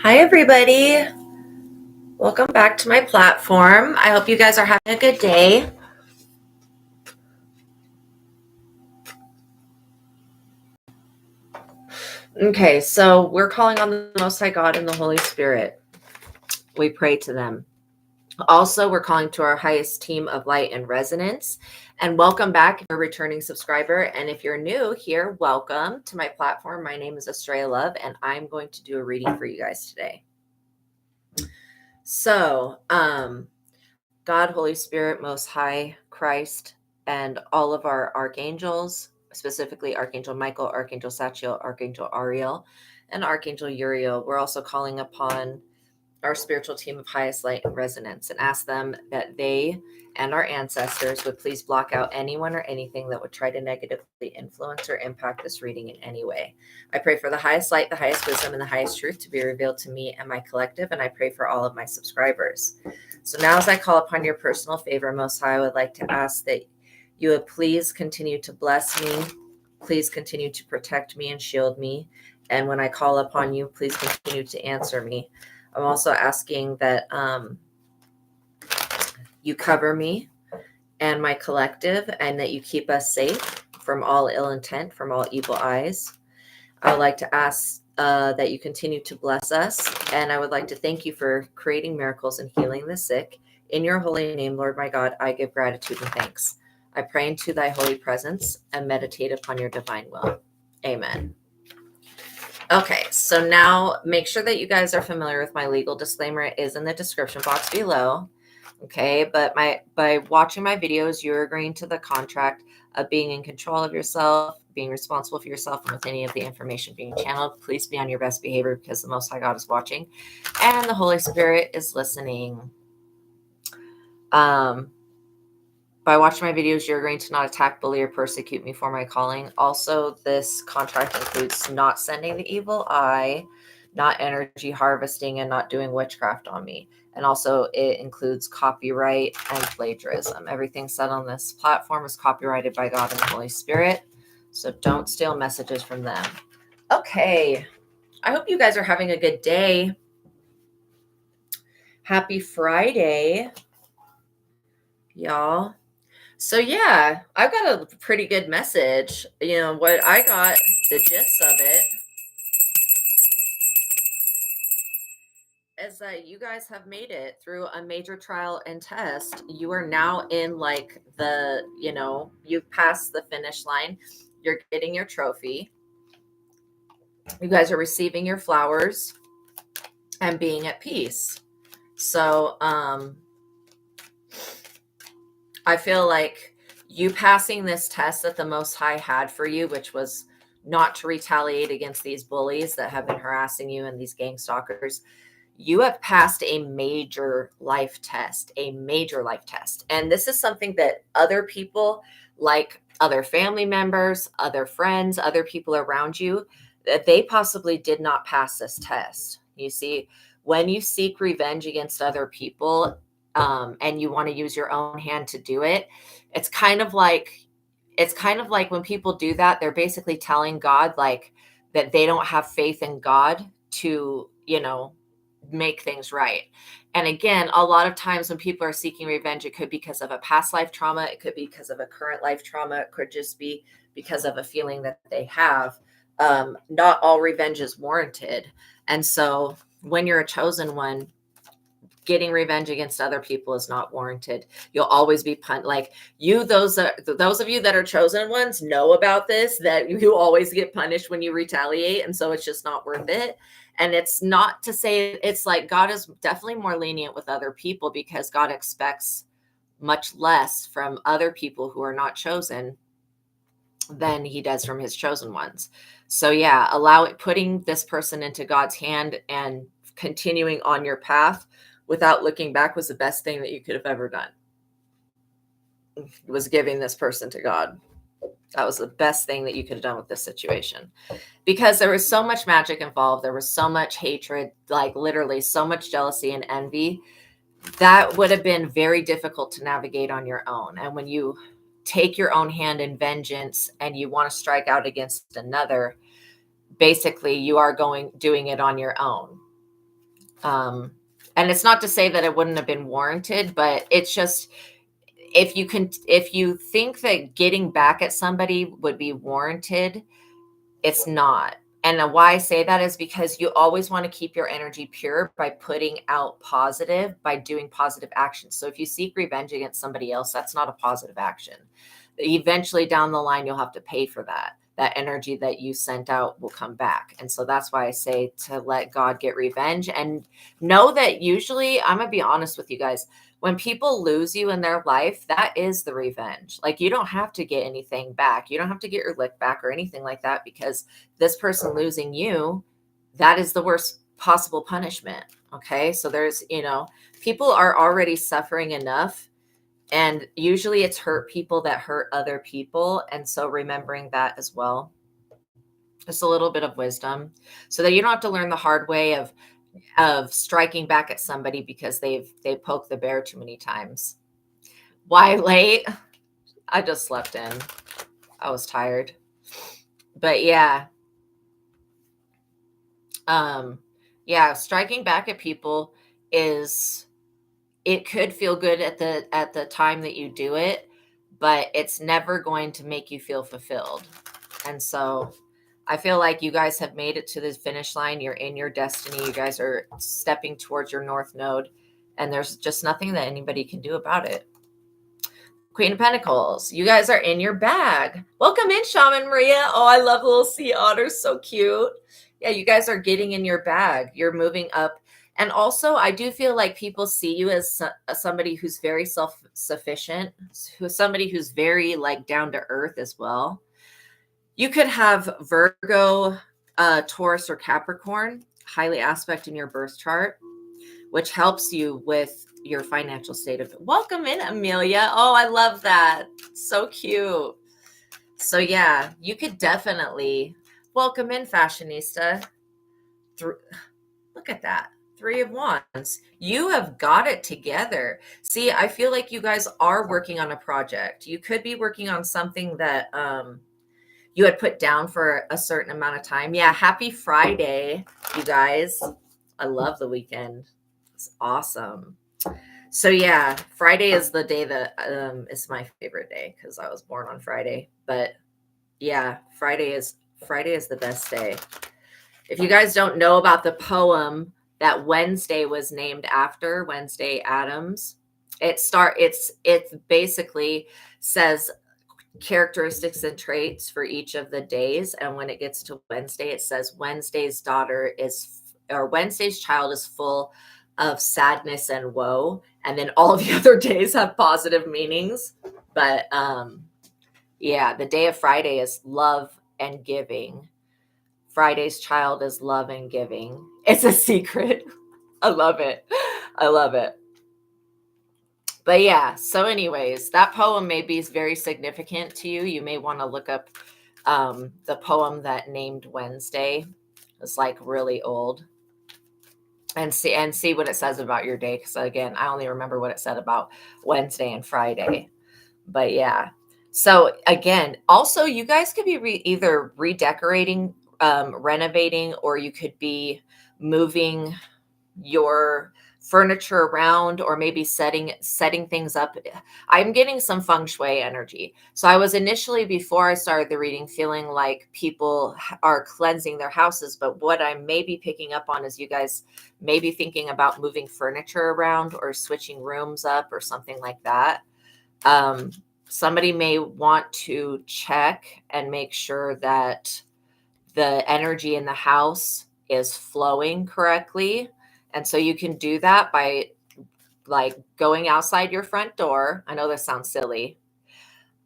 Hi, everybody. Welcome back to my platform. I hope you guys are having a good day. Okay, so we're calling on the Most High God and the Holy Spirit. We pray to them. Also, we're calling to our highest team of light and resonance. And welcome back if you're a returning subscriber. And if you're new here, welcome to my platform. My name is Astraea Love, and I'm going to do a reading for you guys today. So, God, Holy Spirit, Most High, Christ, and all of our archangels, specifically Archangel Michael, Archangel Sachiel, Archangel Ariel, and Archangel Uriel. We're also calling upon our spiritual team of highest light and resonance and ask them that they and our ancestors would please block out anyone or anything that would try to negatively influence or impact this reading in any way. I pray for the highest light, the highest wisdom, and the highest truth to be revealed to me and my collective, and I pray for all of my subscribers. So now as I call upon your personal favor, Most High, I would like to ask that you would please continue to bless me, please continue to protect me and shield me, and when I call upon you, please continue to answer me. I'm also asking that you cover me and my collective, and that you keep us safe from all ill intent, from all evil eyes. I would like to ask that you continue to bless us, and I would like to thank you for creating miracles and healing the sick. In your holy name, Lord my God, I give gratitude and thanks. I pray into thy holy presence and meditate upon your divine will. Amen. Okay, so now make sure that you guys are familiar with my legal disclaimer. It is in the description box below. Okay, but by watching my videos, you're agreeing to the contract of being in control of yourself, being responsible for yourself, and with any of the information being channeled. Please be on your best behavior because the Most High God is watching and the Holy Spirit is listening. By watching my videos, you're agreeing to not attack, bully, or persecute me for my calling. Also, this contract includes not sending the evil eye, not energy harvesting, and not doing witchcraft on me. And also, it includes copyright and plagiarism. Everything said on this platform is copyrighted by God and the Holy Spirit, so don't steal messages from them. Okay, I hope you guys are having a good day. Happy Friday, y'all. So yeah, I've got a pretty good message. You know, what I got, the gist of it, is that you guys have made it through a major trial and test. You are now in like you've passed the finish line. You're getting your trophy. You guys are receiving your flowers and being at peace. So I feel like you passing this test that the Most High had for you, which was not to retaliate against these bullies that have been harassing you and these gang stalkers, you have passed a major life test, And this is something that other people, like other family members, other friends, other people around you, that they possibly did not pass this test. You see, when you seek revenge against other people, and you want to use your own hand to do it, it's kind of like when people do that, they're basically telling God like that they don't have faith in God to, make things right. And again, a lot of times when people are seeking revenge, it could be because of a past life trauma, it could be because of a current life trauma, it could just be because of a feeling that they have. Not all revenge is warranted. And so when you're a chosen one, getting revenge against other people is not warranted. You'll always be like you. Those of you that are chosen ones know about this, that you always get punished when you retaliate. And so it's just not worth it. And it's not to say, it's like God is definitely more lenient with other people because God expects much less from other people who are not chosen than he does from his chosen ones. So yeah, putting this person into God's hand and continuing on your path without looking back was the best thing that you could have ever done. Was giving this person to God. That was the best thing that you could have done with this situation, because there was so much magic involved. There was so much hatred, like literally so much jealousy and envy. That would have been very difficult to navigate on your own. And when you take your own hand in vengeance and you want to strike out against another, basically you are doing it on your own. And it's not to say that it wouldn't have been warranted, but it's just, if you think that getting back at somebody would be warranted, it's not. And why I say that is because you always want to keep your energy pure by putting out positive, by doing positive actions. So if you seek revenge against somebody else, that's not a positive action. Eventually down the line, you'll have to pay for that. That energy that you sent out will come back. And so that's why I say to let God get revenge, and know that usually, I'm going to be honest with you guys, when people lose you in their life, that is the revenge. Like, you don't have to get anything back. You don't have to get your lick back or anything like that, because this person losing you, that is the worst possible punishment. Okay. So there's, people are already suffering enough, and usually it's hurt people that hurt other people. And so remembering that as well, just a little bit of wisdom, so that you don't have to learn the hard way of striking back at somebody because they poked the bear too many times. Why late? I just slept in. I was tired. But yeah. Striking back at people it could feel good at the time that you do it, but it's never going to make you feel fulfilled. And so I feel like you guys have made it to the finish line. You're in your destiny. You guys are stepping towards your North Node, and there's just nothing that anybody can do about it. Queen of Pentacles, you guys are in your bag. Welcome in, Shaman Maria. Oh, I love little sea otters. So cute. Yeah, you guys are getting in your bag. You're moving up. And also, I do feel like people see you as somebody who's very self-sufficient, somebody who's very like down to earth as well. You could have Virgo, Taurus, or Capricorn highly aspect in your birth chart, which helps you with your financial state of. Welcome in, Amelia. Oh, I love that. So cute. So yeah, you could definitely welcome in, Fashionista. Look at that. 3 of Wands. You have got it together. See, I feel like you guys are working on a project. You could be working on something that you had put down for a certain amount of time. Yeah, happy Friday, you guys. I love the weekend. It's awesome. So yeah, Friday is the day that is my favorite day because I was born on Friday. But yeah, Friday is the best day. If you guys don't know about the poem that Wednesday was named after, Wednesday Addams, it basically says characteristics and traits for each of the days, and when it gets to Wednesday, it says Wednesday's child is full of sadness and woe, and then all the other days have positive meanings. But the day of Friday is love and giving. Friday's child is love and giving. It's a secret. I love it. But yeah, so anyways, that poem may be very significant to you. You may want to look up the poem that named Wednesday. It's like really old. And see what it says about your day. Because again, I only remember what it said about Wednesday and Friday. But yeah. So again, also you guys could be either redecorating, renovating, or you could be moving your furniture around, or maybe setting things up. I'm getting some feng shui energy. So I was initially, before I started the reading, feeling like people are cleansing their houses, but what I may be picking up on is you guys may be thinking about moving furniture around or switching rooms up or something like that. Somebody may want to check and make sure that the energy in the house is flowing correctly. And so you can do that by like going outside your front door. I know this sounds silly,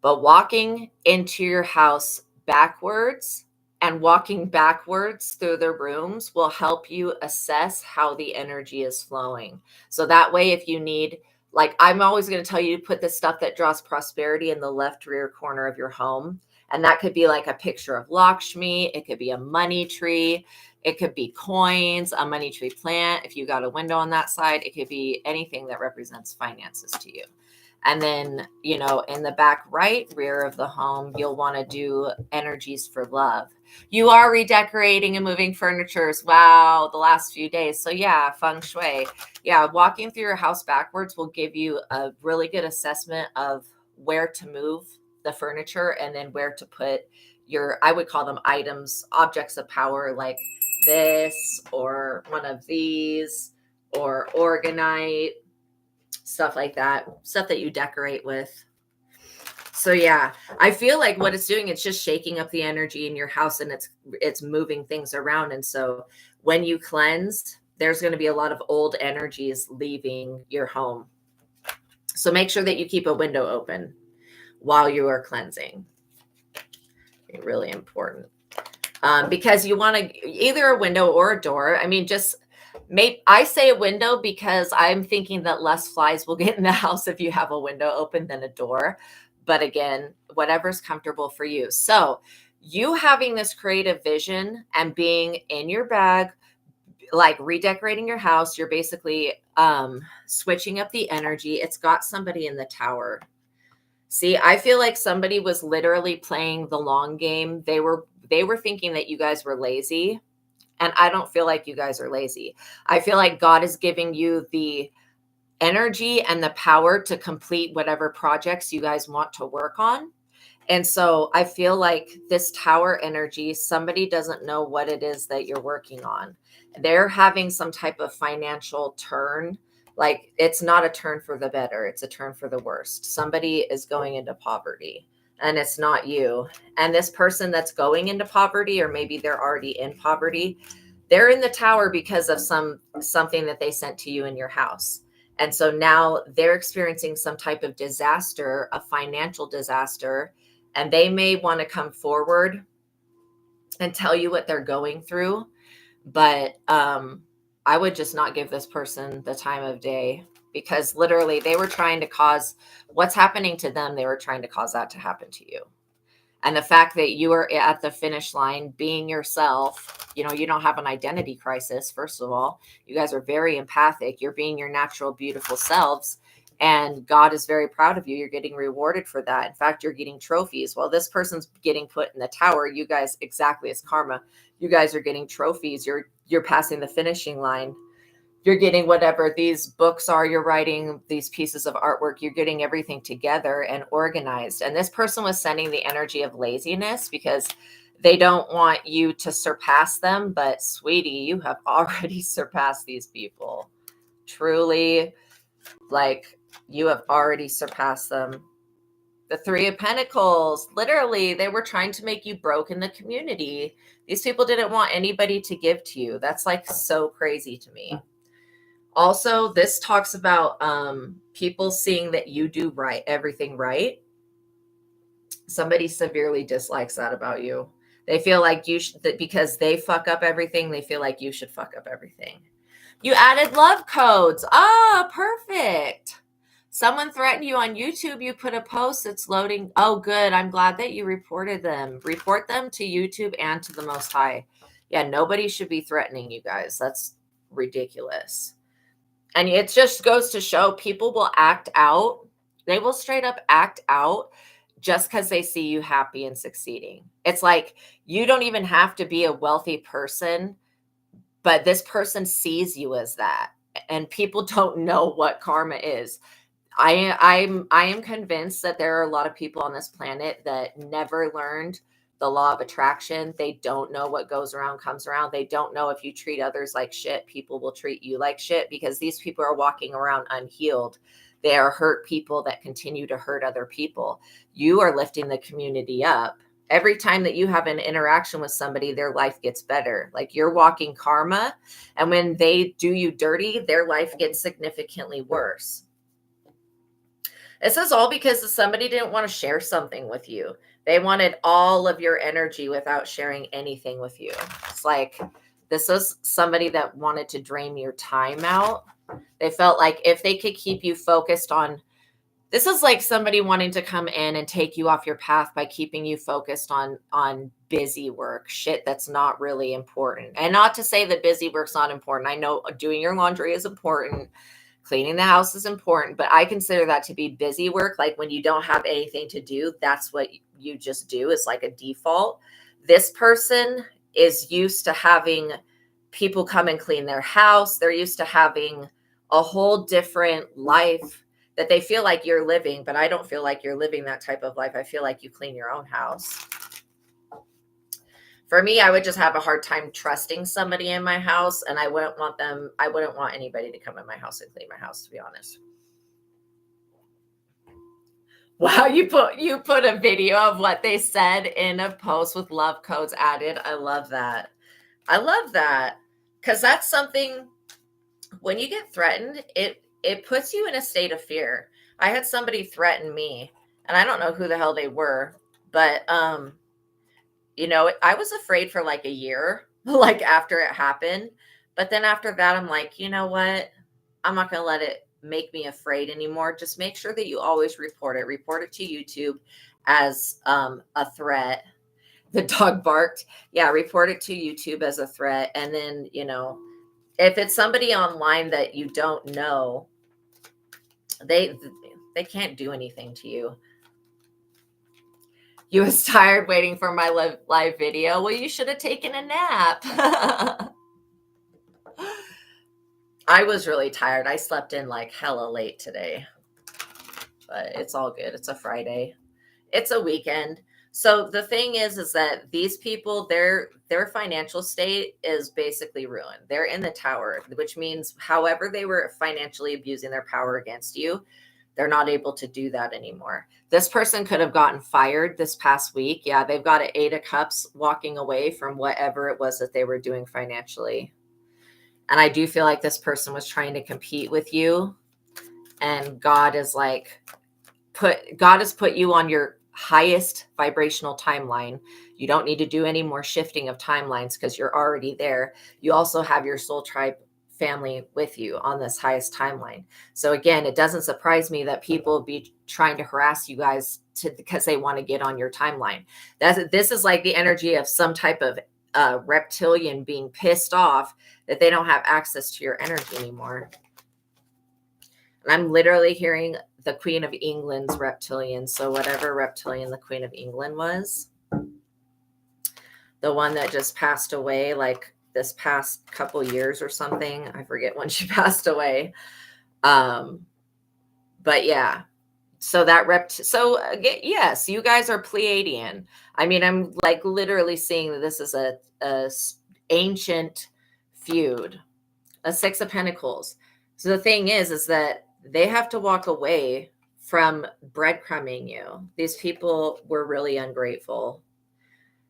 but walking into your house backwards and walking backwards through the rooms will help you assess how the energy is flowing. So that way, if you need, like, I'm always going to tell you to put the stuff that draws prosperity in the left rear corner of your home. And that could be like a picture of Lakshmi. It could be a money tree. It could be coins, a money tree plant. If you got a window on that side, it could be anything that represents finances to you. And then, you know, in the back right rear of the home, you'll want to do energies for love. You are redecorating and moving furnitures. Wow, the last few days. So yeah, feng shui. Yeah, walking through your house backwards will give you a really good assessment of where to move the furniture and then where to put your, I would call them items, objects of power, like this or one of these or organite, stuff like that, stuff that you decorate with. So yeah, I feel like what it's doing, it's just shaking up the energy in your house, and it's moving things around. And so when you cleanse, there's going to be a lot of old energies leaving your home. So make sure that you keep a window open while you are cleansing. Really important. Because you want to either a window or a door. I mean, just I say a window because I'm thinking that less flies will get in the house if you have a window open than a door. But again, whatever's comfortable for you. So you having this creative vision and being in your bag, like redecorating your house, you're basically switching up the energy. It's got somebody in the tower. See, I feel like somebody was literally playing the long game. They were thinking that you guys were lazy, and I don't feel like you guys are lazy. I feel like God is giving you the energy and the power to complete whatever projects you guys want to work on. And so I feel like this tower energy, somebody doesn't know what it is that you're working on. They're having some type of financial turn. Like, it's not a turn for the better, it's a turn for the worst. Somebody is going into poverty, and it's not you. And this person that's going into poverty, or maybe they're already in poverty, they're in the tower because of something that they sent to you in your house. And so now they're experiencing some type of disaster, a financial disaster, and they may want to come forward and tell you what they're going through. But I would just not give this person the time of day, because literally they were trying to cause what's happening to them. They were trying to cause that to happen to you. And the fact that you are at the finish line being yourself, you know, you don't have an identity crisis. First of all, you guys are very empathic. You're being your natural, beautiful selves. And God is very proud of you. You're getting rewarded for that. In fact, you're getting trophies. While this person's getting put in the tower, you guys, exactly as karma, you guys are getting trophies. You're passing the finishing line. You're getting whatever these books are, you're writing these pieces of artwork, you're getting everything together and organized. And this person was sending the energy of laziness because they don't want you to surpass them. But sweetie, you have already surpassed these people. Truly, like, you have already surpassed them. The Three of Pentacles, literally, they were trying to make you broke in the community. These people didn't want anybody to give to you. That's like so crazy to me. Also, this talks about people seeing that you do everything right. Somebody severely dislikes that about you. They feel like you should, that because they fuck up everything, they feel like you should fuck up everything. You added love codes. Ah, perfect. Someone threatened you on YouTube. You put a post that's loading. Oh, good. I'm glad that you reported them. Report them to YouTube and to the Most High. Yeah, nobody should be threatening you guys. That's ridiculous. And it just goes to show people will act out. They will straight up act out just because they see you happy and succeeding. It's like you don't even have to be a wealthy person, but this person sees you as that. And people don't know what karma is. I am convinced that there are a lot of people on this planet that never learned the law of attraction. They don't know what goes around comes around. They don't know if you treat others like shit, people will treat you like shit, because these people are walking around unhealed. They are hurt people that continue to hurt other people. You are lifting the community up. Every time that you have an interaction with somebody, their life gets better. Like, you're walking karma. And when they do you dirty, their life gets significantly worse. This is all because somebody didn't want to share something with you. They wanted all of your energy without sharing anything with you. It's like, this was somebody that wanted to drain your time out. They felt like if they could keep you focused on, this is like somebody wanting to come in and take you off your path by keeping you focused on busy work, shit that's not really important. And not to say that busy work's not important. I know doing your laundry is important. Cleaning the house is important, but I consider that to be busy work. Like when you don't have anything to do, that's what you just do. It's like a default. This person is used to having people come and clean their house. They're used to having a whole different life that they feel like you're living, but I don't feel like you're living that type of life. I feel like you clean your own house. For me, I would just have a hard time trusting somebody in my house, and I wouldn't want anybody to come in my house and clean my house, to be honest. Wow, you put a video of what they said in a post with love codes added. I love that. I love that. Because that's something, when you get threatened, it puts you in a state of fear. I had somebody threaten me, and I don't know who the hell they were, but I was afraid for like a year, like after it happened. But then after that, I'm like, you know what? I'm not going to let it make me afraid anymore. Just make sure that you always report it. Report it to YouTube as a threat. The dog barked. Yeah, report it to YouTube as a threat. And then, if it's somebody online that you don't know, they can't do anything to you. You was tired waiting for my live video. Well, you should have taken a nap. I was really tired. I slept in like hella late today, but it's all good. It's a Friday. It's a weekend. So the thing is that these people, their financial state is basically ruined. They're in the tower, which means however they were financially abusing their power against you, they're not able to do that anymore. This person could have gotten fired this past week. Yeah, they've got an 8 of Cups walking away from whatever it was that they were doing financially. And I do feel like this person was trying to compete with you. And God has put you on your highest vibrational timeline. You don't need to do any more shifting of timelines because you're already there. You also have your soul tribe family with you on this highest timeline. So again, it doesn't surprise me that people be trying to harass you guys because they want to get on your timeline. This is like the energy of some type of reptilian being pissed off that they don't have access to your energy anymore. And I'm literally hearing the Queen of England's reptilian. So whatever reptilian the Queen of England was, the one that just passed away like this past couple years or something. I forget when she passed away. But yeah. So yes, you guys are Pleiadian. I mean, I'm like literally seeing that this is a ancient feud, a 6 of Pentacles. So the thing is that they have to walk away from breadcrumbing you. These people were really ungrateful.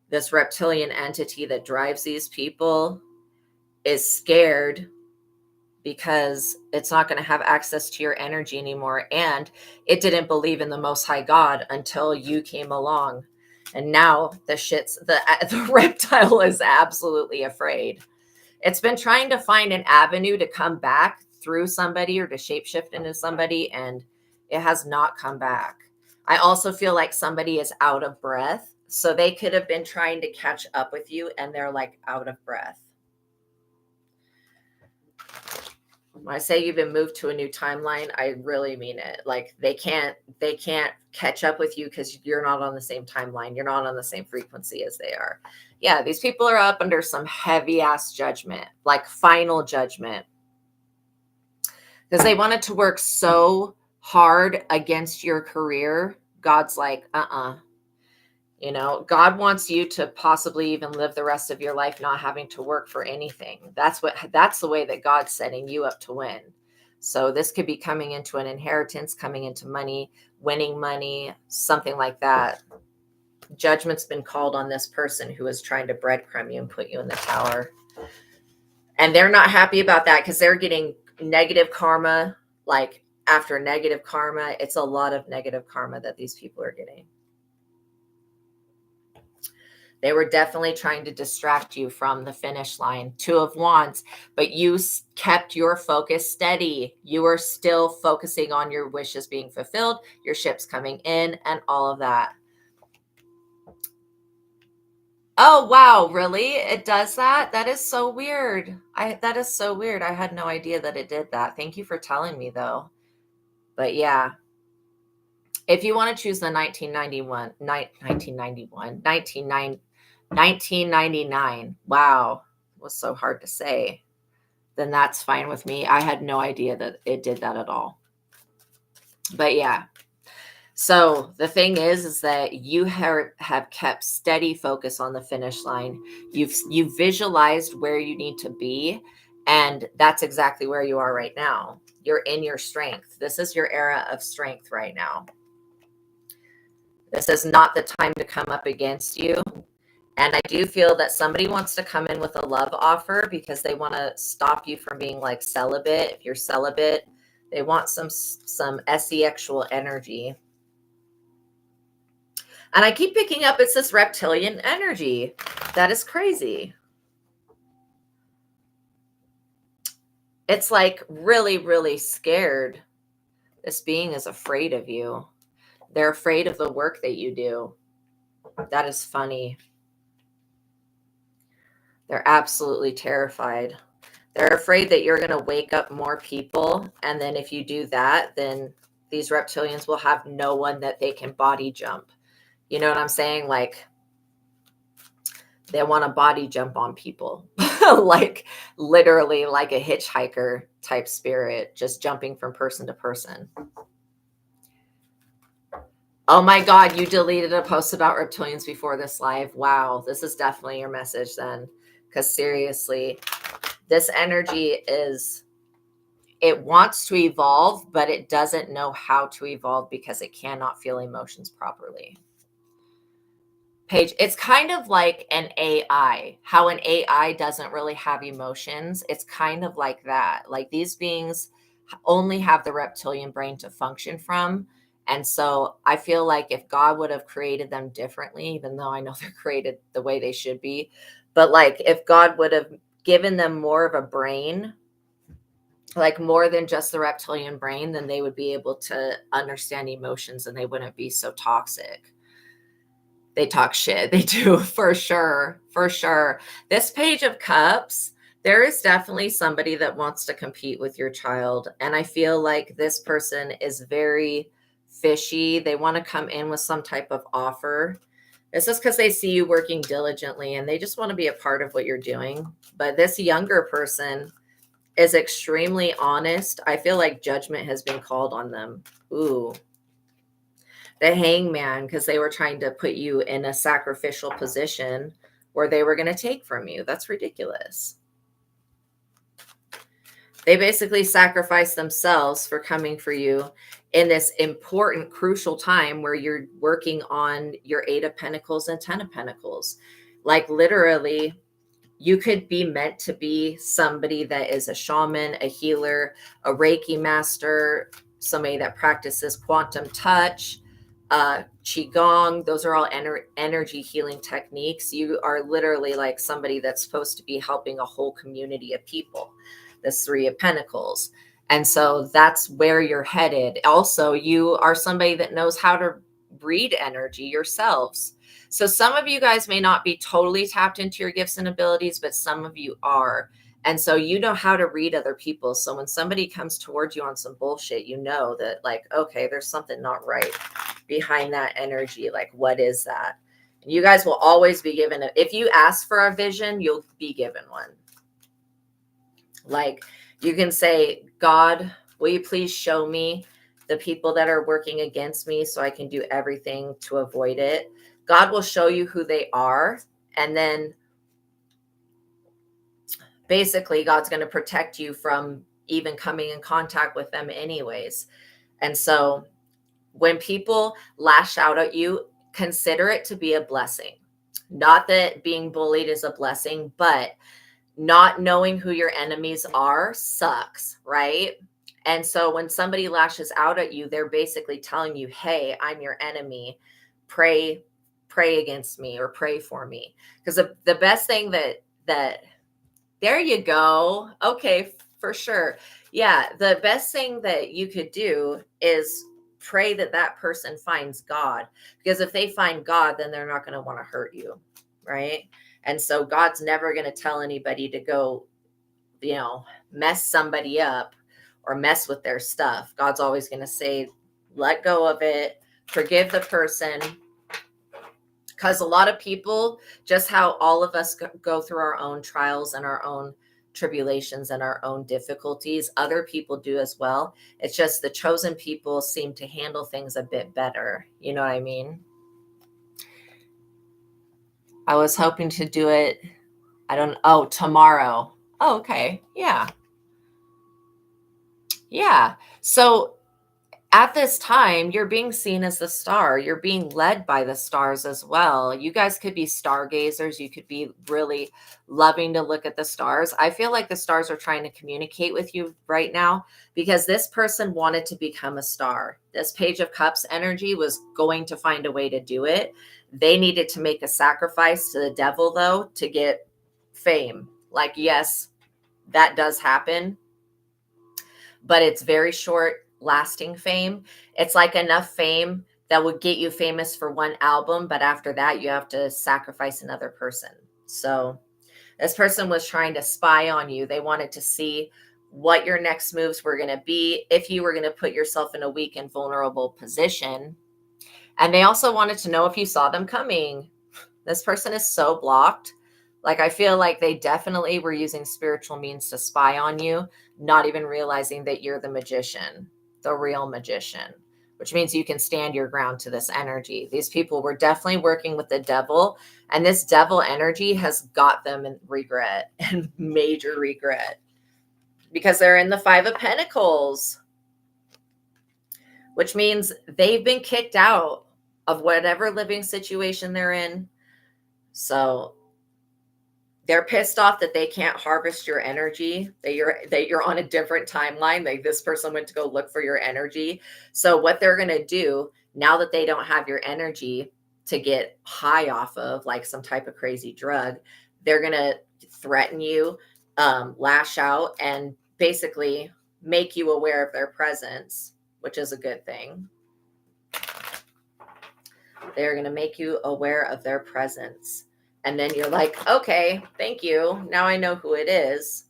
This reptilian entity that drives these people is scared because it's not going to have access to your energy anymore. And it didn't believe in the Most High God until you came along. And now the reptile is absolutely afraid. It's been trying to find an avenue to come back through somebody or to shapeshift into somebody, and it has not come back. I also feel like somebody is out of breath. So they could have been trying to catch up with you and they're like out of breath. When I say you've been moved to a new timeline, I really mean it. Like they can't catch up with you because you're not on the same timeline. You're not on the same frequency as they are. Yeah, these people are up under some heavy ass judgment, like final judgment. Because they wanted to work so hard against your career. God's like, God wants you to possibly even live the rest of your life not having to work for anything. That's the way that God's setting you up to win. So this could be coming into an inheritance, coming into money, winning money, something like that. Judgment's been called on this person who is trying to breadcrumb you and put you in the tower. And they're not happy about that because they're getting negative karma. Like after negative karma, it's a lot of negative karma that these people are getting. They were definitely trying to distract you from the finish line. 2 of Wands, but you kept your focus steady. You were still focusing on your wishes being fulfilled, your ships coming in, and all of that. Oh, wow. Really? It does that? That is so weird. That is so weird. I had no idea that it did that. Thank you for telling me though. But yeah, if you want to choose the 1999, wow, it was so hard to say, then that's fine with me. I had no idea that it did that at all. But yeah, so the thing is that you have kept steady focus on the finish line. You've visualized where you need to be, and that's exactly where you are right now. You're in your strength. This is your era of strength right now. This is not the time to come up against you. And I do feel that somebody wants to come in with a love offer because they want to stop you from being like celibate. If you're celibate, they want some sexual energy. And I keep picking up, it's this reptilian energy. That is crazy. It's like really, really scared. This being is afraid of you. They're afraid of the work that you do. That is funny. They're absolutely terrified. They're afraid that you're going to wake up more people. And then if you do that, then these reptilians will have no one that they can body jump. You know what I'm saying? Like, they want to body jump on people. Like literally like a hitchhiker type spirit, just jumping from person to person. Oh my God, you deleted a post about reptilians before this live. Wow, this is definitely your message then. Because seriously, this energy it wants to evolve, but it doesn't know how to evolve because it cannot feel emotions properly. Paige, it's kind of like an AI, how an AI doesn't really have emotions. It's kind of like that. Like these beings only have the reptilian brain to function from. And so I feel like if God would have created them differently, even though I know they're created the way they should be, but like if God would have given them more of a brain, like more than just the reptilian brain, then they would be able to understand emotions and they wouldn't be so toxic. They talk shit. They do, for sure. For sure. This Page of Cups, there is definitely somebody that wants to compete with your child. And I feel like this person is very fishy. They want to come in with some type of offer. This is because they see you working diligently and they just want to be a part of what you're doing. But this younger person is extremely honest. I feel like judgment has been called on them. Ooh. The Hangman, because they were trying to put you in a sacrificial position where they were going to take from you. That's ridiculous. They basically sacrificed themselves for coming for you in this important, crucial time where you're working on your 8 of Pentacles and 10 of Pentacles. Like literally, you could be meant to be somebody that is a shaman, a healer, a Reiki master, somebody that practices quantum touch, Qigong. Those are all energy healing techniques. You are literally like somebody that's supposed to be helping a whole community of people. This 3 of Pentacles. And so that's where you're headed. Also, you are somebody that knows how to read energy yourselves. So some of you guys may not be totally tapped into your gifts and abilities, but some of you are. And so you know how to read other people. So when somebody comes towards you on some bullshit, you know that like, okay, there's something not right behind that energy. Like, what is that? And you guys will always be given if you ask for a vision, you'll be given one. Like you can say, God, will you please show me the people that are working against me so I can do everything to avoid it? God will show you who they are. And then basically God's going to protect you from even coming in contact with them anyways. And so when people lash out at you, consider it to be a blessing. Not that being bullied is a blessing, but not knowing who your enemies are sucks, right? And so when somebody lashes out at you, they're basically telling you, hey, I'm your enemy. Pray against me or pray for me. Because the best thing that there you go. Okay, for sure. Yeah, the best thing that you could do is pray that that person finds God. Because if they find God, then they're not going to want to hurt you, right? And so God's never going to tell anybody to go mess somebody up or mess with their stuff, God's always going to say, let go of it, forgive the person. Because a lot of people, just how all of us go through our own trials and our own tribulations and our own difficulties, other people do as well. It's just the chosen people seem to handle things a bit better. You know what I mean? I was hoping to do it. Tomorrow. Oh, okay. Yeah. Yeah. So at this time, you're being seen as the star. You're being led by the stars as well. You guys could be stargazers. You could be really loving to look at the stars. I feel like the stars are trying to communicate with you right now because this person wanted to become a star. This Page of Cups energy was going to find a way to do it. They needed to make a sacrifice to the devil, though, to get fame. Like, yes, that does happen, but it's very short lasting fame. It's like enough fame that would get you famous for one album, but after that you have to sacrifice another person. So this person was trying to spy on you. They wanted to see what your next moves were going to be, if you were going to put yourself in a weak and vulnerable position. And they also wanted to know if you saw them coming. This person is so blocked. Like, I feel like they definitely were using spiritual means to spy on you, not even realizing that you're the magician, the real magician, which means you can stand your ground to this energy. These people were definitely working with the devil, and this devil energy has got them in regret and major regret because they're in the Five of Pentacles, which means they've been kicked out of whatever living situation they're in. So they're pissed off that they can't harvest your energy, that you're on a different timeline. Like, this person went to go look for your energy. So what they're going to do now that they don't have your energy to get high off of, like some type of crazy drug, they're going to threaten you, lash out, and basically make you aware of their presence, which is a good thing. They're going to make you aware of their presence. And then you're like, okay, thank you. Now I know who it is.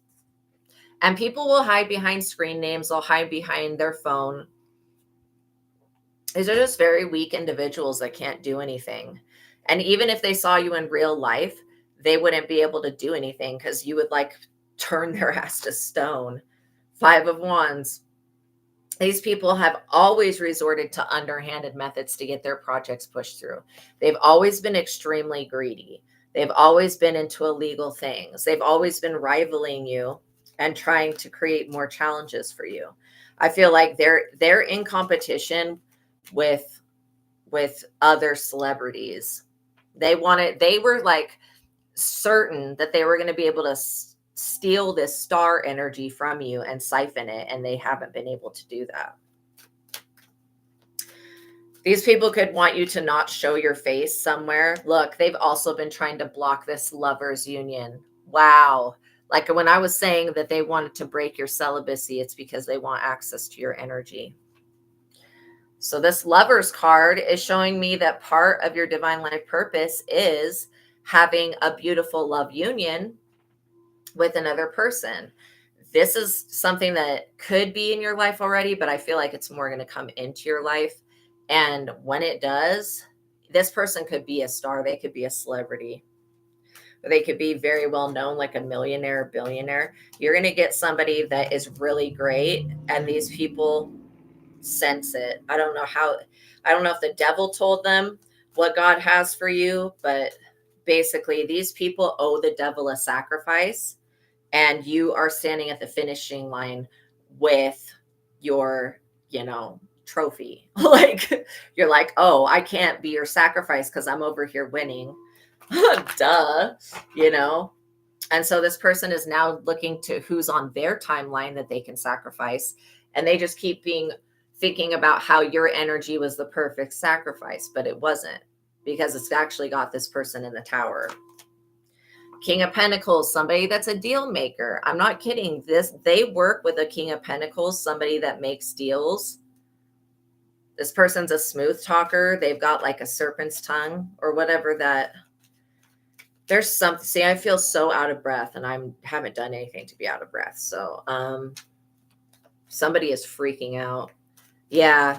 And people will hide behind screen names. They'll hide behind their phone. These are just very weak individuals that can't do anything. And even if they saw you in real life, they wouldn't be able to do anything because you would like turn their ass to stone. Five of Wands. These people have always resorted to underhanded methods to get their projects pushed through. They've always been extremely greedy. They've always been into illegal things. They've always been rivaling you and trying to create more challenges for you. I feel like they're in competition with other celebrities. They were like certain that they were going to be able to steal this star energy from you and siphon it, and they haven't been able to do that. These people could want you to not show your face somewhere. Look, they've also been trying to block this lovers union. Wow. Like when I was saying that they wanted to break your celibacy, it's because they want access to your energy. So this lovers card is showing me that part of your divine life purpose is having a beautiful love union with another person. This is something that could be in your life already, but I feel like it's more going to come into your life. And when it does, this person could be a star. They could be a celebrity. They could be very well known, like a millionaire, billionaire. You're going to get somebody that is really great, and these people sense it. I don't know if the devil told them what God has for you, but basically these people owe the devil a sacrifice, and you are standing at the finishing line with your, trophy. Like, you're like, oh, I can't be your sacrifice because I'm over here winning. Duh, And so this person is now looking to who's on their timeline that they can sacrifice. And they just keep thinking about how your energy was the perfect sacrifice, but it wasn't, because it's actually got this person in the tower. King of Pentacles, somebody that's a deal maker. I'm not kidding. They work with a King of Pentacles, somebody that makes deals. This person's a smooth talker. They've got like a serpent's tongue or whatever that. there's something. See, I feel so out of breath, and I haven't done anything to be out of breath. So, somebody is freaking out. Yeah.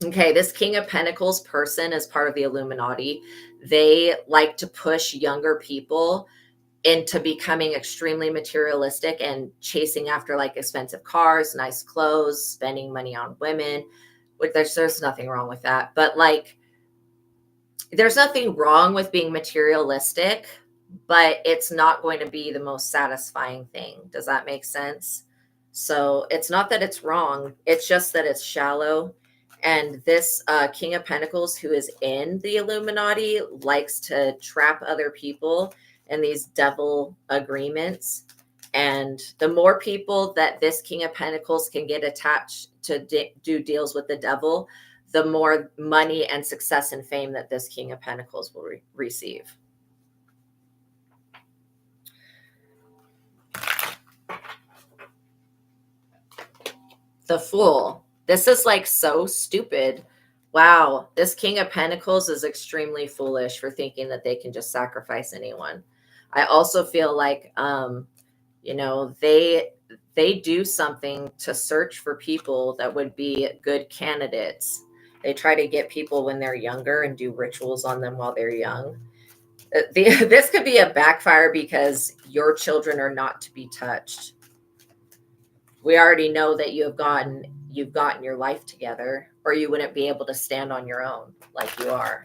Okay, this King of Pentacles person is part of the Illuminati. They like to push younger people into becoming extremely materialistic and chasing after like expensive cars, nice clothes, spending money on women. Which there's nothing wrong with that. But like, there's nothing wrong with being materialistic, but it's not going to be the most satisfying thing. Does that make sense? So it's not that it's wrong, it's just that it's shallow. And this King of Pentacles, who is in the Illuminati, likes to trap other people in these devil agreements. And the more people that this King of Pentacles can get attached to do deals with the devil, the more money and success and fame that this King of Pentacles will receive. The Fool. This is like so stupid. Wow. This King of Pentacles is extremely foolish for thinking that they can just sacrifice anyone. I also feel like, you know, they do something to search for people that would be good candidates. They try to get people when they're younger and do rituals on them while they're young. This could be a backfire because your children are not to be touched. We already know that you've gotten your life together, or you wouldn't be able to stand on your own like you are.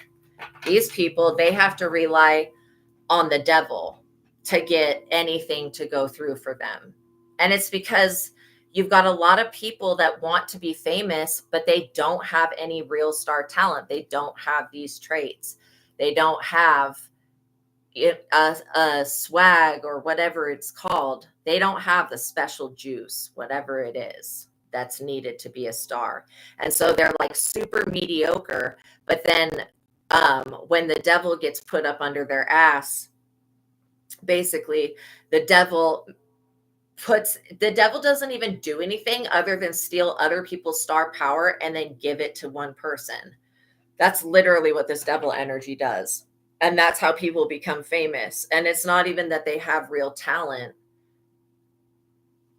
These people, they have to rely on the devil to get anything to go through for them. And it's because you've got a lot of people that want to be famous, but they don't have any real star talent. They don't have these traits. They don't have a swag or whatever it's called. They don't have the special juice, whatever it is that's needed to be a star. And so they're like super mediocre. But then when the devil gets put up under their ass, basically the devil doesn't even do anything other than steal other people's star power and then give it to one person. That's literally what this devil energy does. And that's how people become famous. And it's not even that they have real talent.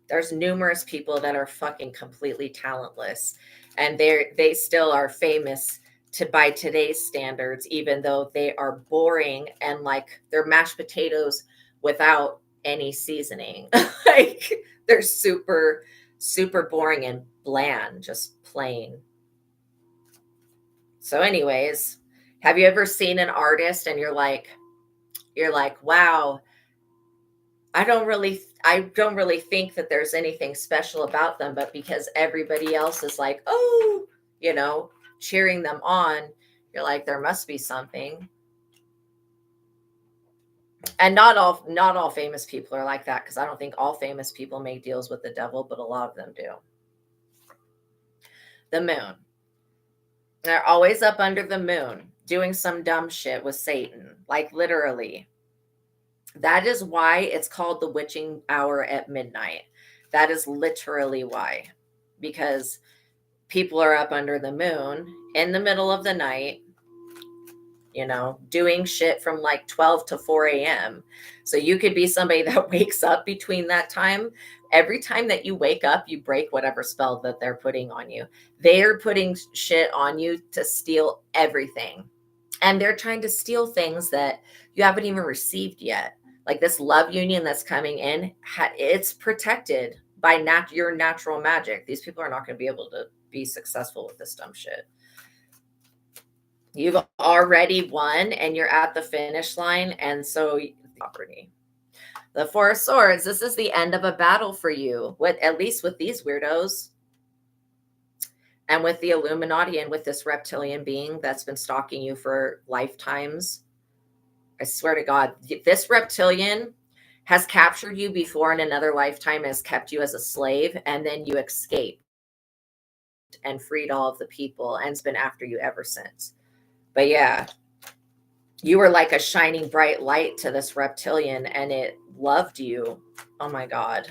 There's numerous people that are fucking completely talentless, and they still are famous by today's standards, even though they are boring and like they're mashed potatoes without any seasoning. Like they're super, super boring and bland, just plain. So anyways, have you ever seen an artist and you're like, wow, I don't really think that there's anything special about them, but because everybody else is like, oh, you know, cheering them on, you're like, there must be something. And not all famous people are like that, because I don't think all famous people make deals with the devil, but a lot of them do. The Moon. They're always up under the moon doing some dumb shit with Satan, like literally. That is why it's called the witching hour at midnight. That is literally why. Because people are up under the moon in the middle of the night, you know, doing shit from like 12 to 4 a.m. So you could be somebody that wakes up between that time. Every time that you wake up, you break whatever spell that they're putting on you. They are putting shit on you to steal everything. And they're trying to steal things that you haven't even received yet. Like this love union that's coming in, it's protected by your natural magic. These people are not going to be able to be successful with this dumb shit. You've already won and you're at the finish line. And so property. The Four of Swords, this is the end of a battle for you, at least with these weirdos. And with the Illuminati and with this reptilian being that's been stalking you for lifetimes. I swear to God, this reptilian has captured you before in another lifetime, has kept you as a slave, and then you escaped and freed all of the people, and it's been after you ever since. But yeah, you were like a shining bright light to this reptilian, and it loved you. Oh my God.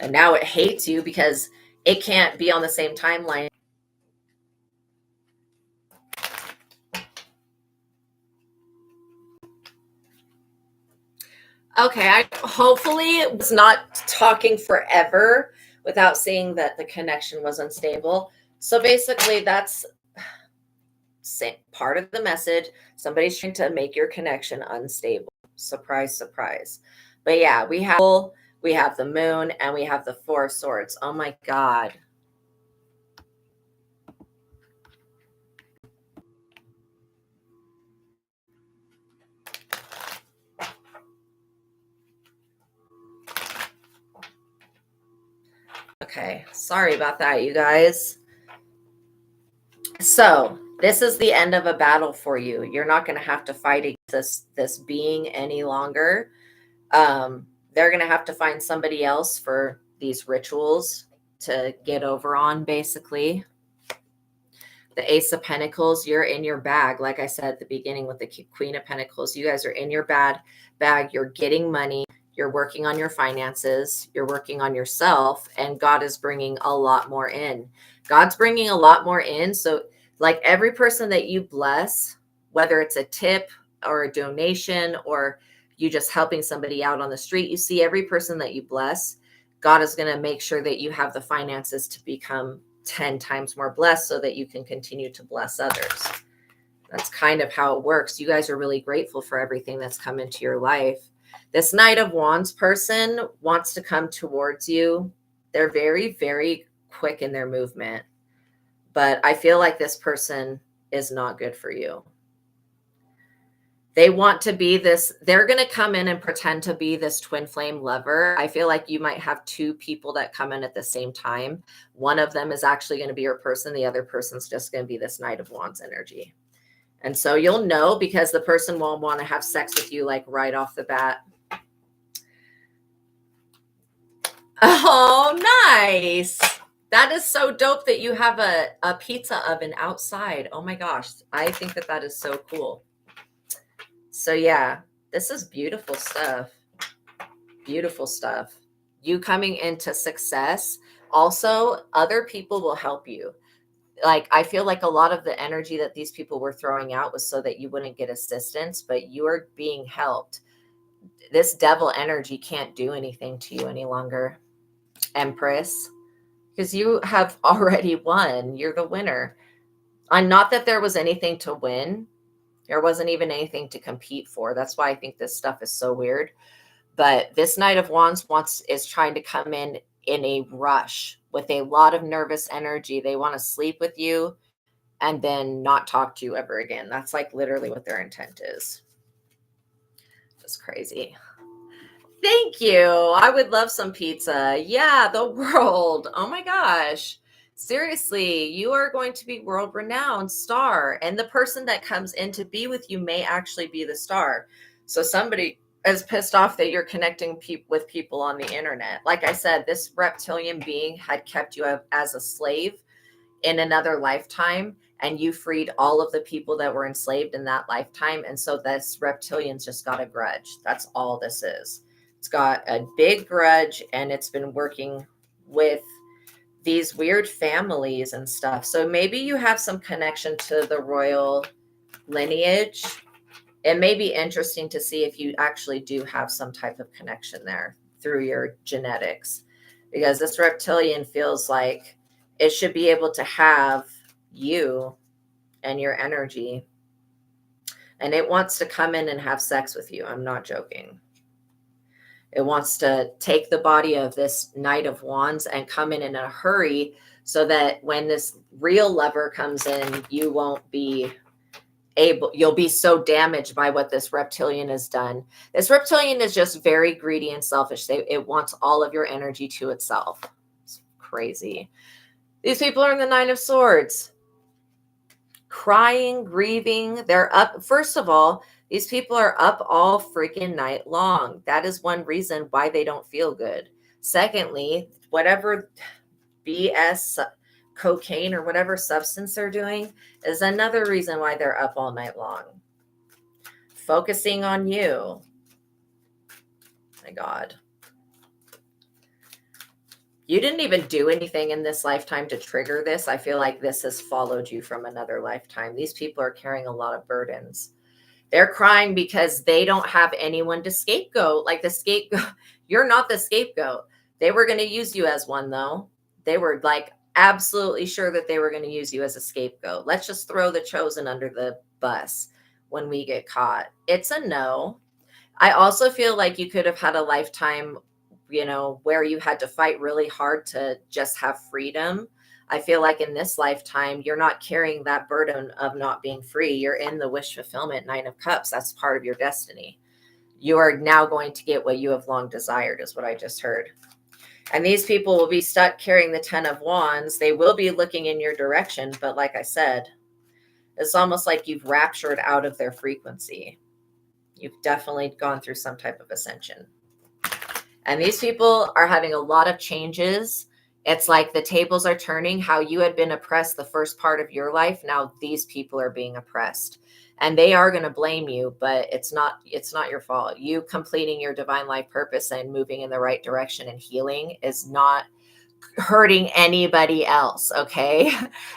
And now it hates you because it can't be on the same timeline. Okay, I hopefully was not talking forever without seeing that the connection was unstable. So basically, that's part of the message. Somebody's trying to make your connection unstable. Surprise, surprise. But yeah, we have the moon and we have the four of swords. Oh my god. Okay, sorry about that, you guys. So this is the end of a battle for you. You're not going to have to fight against this being any longer. They're going to have to find somebody else for these rituals to get over on, basically. The Ace of Pentacles, you're in your bag. Like I said at the beginning with the Queen of Pentacles, you guys are in your bag. You're getting money. You're working on your finances. You're working on yourself. And God is bringing a lot more in. God's bringing a lot more in. So, like every person that you bless, whether it's a tip or a donation or you just helping somebody out on the street, you see every person that you bless, God is going to make sure that you have the finances to become 10 times more blessed so that you can continue to bless others. That's kind of how it works. You guys are really grateful for everything that's come into your life. This Knight of Wands person wants to come towards you. They're very, very quick in their movement, but I feel like this person is not good for you. They want to be this, they're going to come in and pretend to be this twin flame lover. I feel like you might have two people that come in at the same time. One of them is actually going to be your person. The other person's just going to be this Knight of Wands energy. And so you'll know because the person won't want to have sex with you like right off the bat. Oh, nice. That is so dope that you have a pizza oven outside. Oh my gosh. I think that that is so cool. So yeah, this is beautiful stuff. Beautiful stuff. You coming into success. Also, other people will help you. Like, I feel like a lot of the energy that these people were throwing out was so that you wouldn't get assistance, but you are being helped. This devil energy can't do anything to you any longer, Empress, because you have already won. You're the winner. And not that there was anything to win. There wasn't even anything to compete for. That's why I think this stuff is so weird. But this Knight of Wands is trying to come in a rush with a lot of nervous energy. They want to sleep with you and then not talk to you ever again. That's like literally what their intent is. Just crazy. Thank you. I would love some pizza. Yeah, the world. Oh my gosh. Seriously, you are going to be world renowned star. And the person that comes in to be with you may actually be the star. So somebody is pissed off that you're connecting with people on the internet. Like I said, this reptilian being had kept you as a slave in another lifetime, and you freed all of the people that were enslaved in that lifetime. And so this reptilian's just got a grudge. That's all this is. It's got a big grudge, and it's been working with these weird families and stuff. So maybe you have some connection to the royal lineage. It may be interesting to see if you actually do have some type of connection there through your genetics, because this reptilian feels like it should be able to have you and your energy, and it wants to come in and have sex with you. I'm not joking. It wants to take the body of this Knight of Wands and come in a hurry so that when this real lover comes in, you won't be you'll be so damaged by what this reptilian has done. This reptilian is just very greedy and selfish. It wants all of your energy to itself. It's crazy. These people are in the Nine of Swords. Crying, grieving. They're up. First of all, these people are up all freaking night long. That is one reason why they don't feel good. Secondly, whatever BS cocaine or whatever substance they're doing is another reason why they're up all night long. Focusing on you. My God. You didn't even do anything in this lifetime to trigger this. I feel like this has followed you from another lifetime. These people are carrying a lot of burdens. They're crying because they don't have anyone to scapegoat. Like the scapegoat, you're not the scapegoat. They were going to use you as one, though. They were like absolutely sure that they were going to use you as a scapegoat. Let's just throw the chosen under the bus when we get caught. It's a no. I also feel like you could have had a lifetime, where you had to fight really hard to just have freedom. I feel like in this lifetime, you're not carrying that burden of not being free. You're in the wish fulfillment, Nine of Cups. That's part of your destiny. You are now going to get what you have long desired, is what I just heard. And these people will be stuck carrying the 10 of Wands. They will be looking in your direction. But like I said, it's almost like you've raptured out of their frequency. You've definitely gone through some type of ascension. And these people are having a lot of changes. It's like the tables are turning. How you had been oppressed the first part of your life, now these people are being oppressed. And they are going to blame you, but it's not your fault. You completing your divine life purpose and moving in the right direction and healing is not hurting anybody else, okay?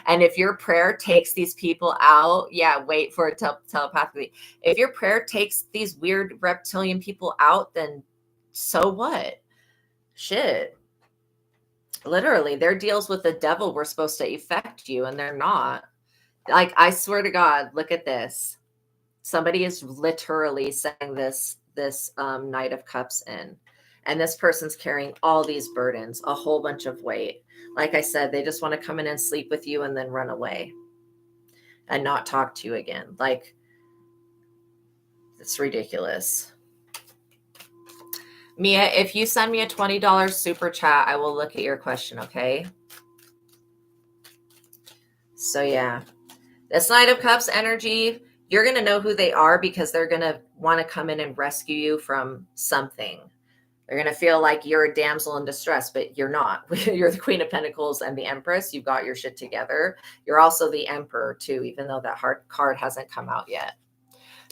And if your prayer takes these people out, wait for it telepathically. If your prayer takes these weird reptilian people out, then so what? Shit. Literally, their deals with the devil were supposed to affect you, and they're not. Like, I swear to God, look at this. Somebody is literally saying this Knight of Cups in. And this person's carrying all these burdens, a whole bunch of weight. Like I said, they just want to come in and sleep with you and then run away and not talk to you again. Like, it's ridiculous. Mia, if you send me a $20 super chat, I will look at your question, okay? So yeah, this Knight of Cups energy, you're going to know who they are because they're going to want to come in and rescue you from something. They're going to feel like you're a damsel in distress, but you're not. You're the Queen of Pentacles and the Empress. You've got your shit together. You're also the Emperor too, even though that heart card hasn't come out yet.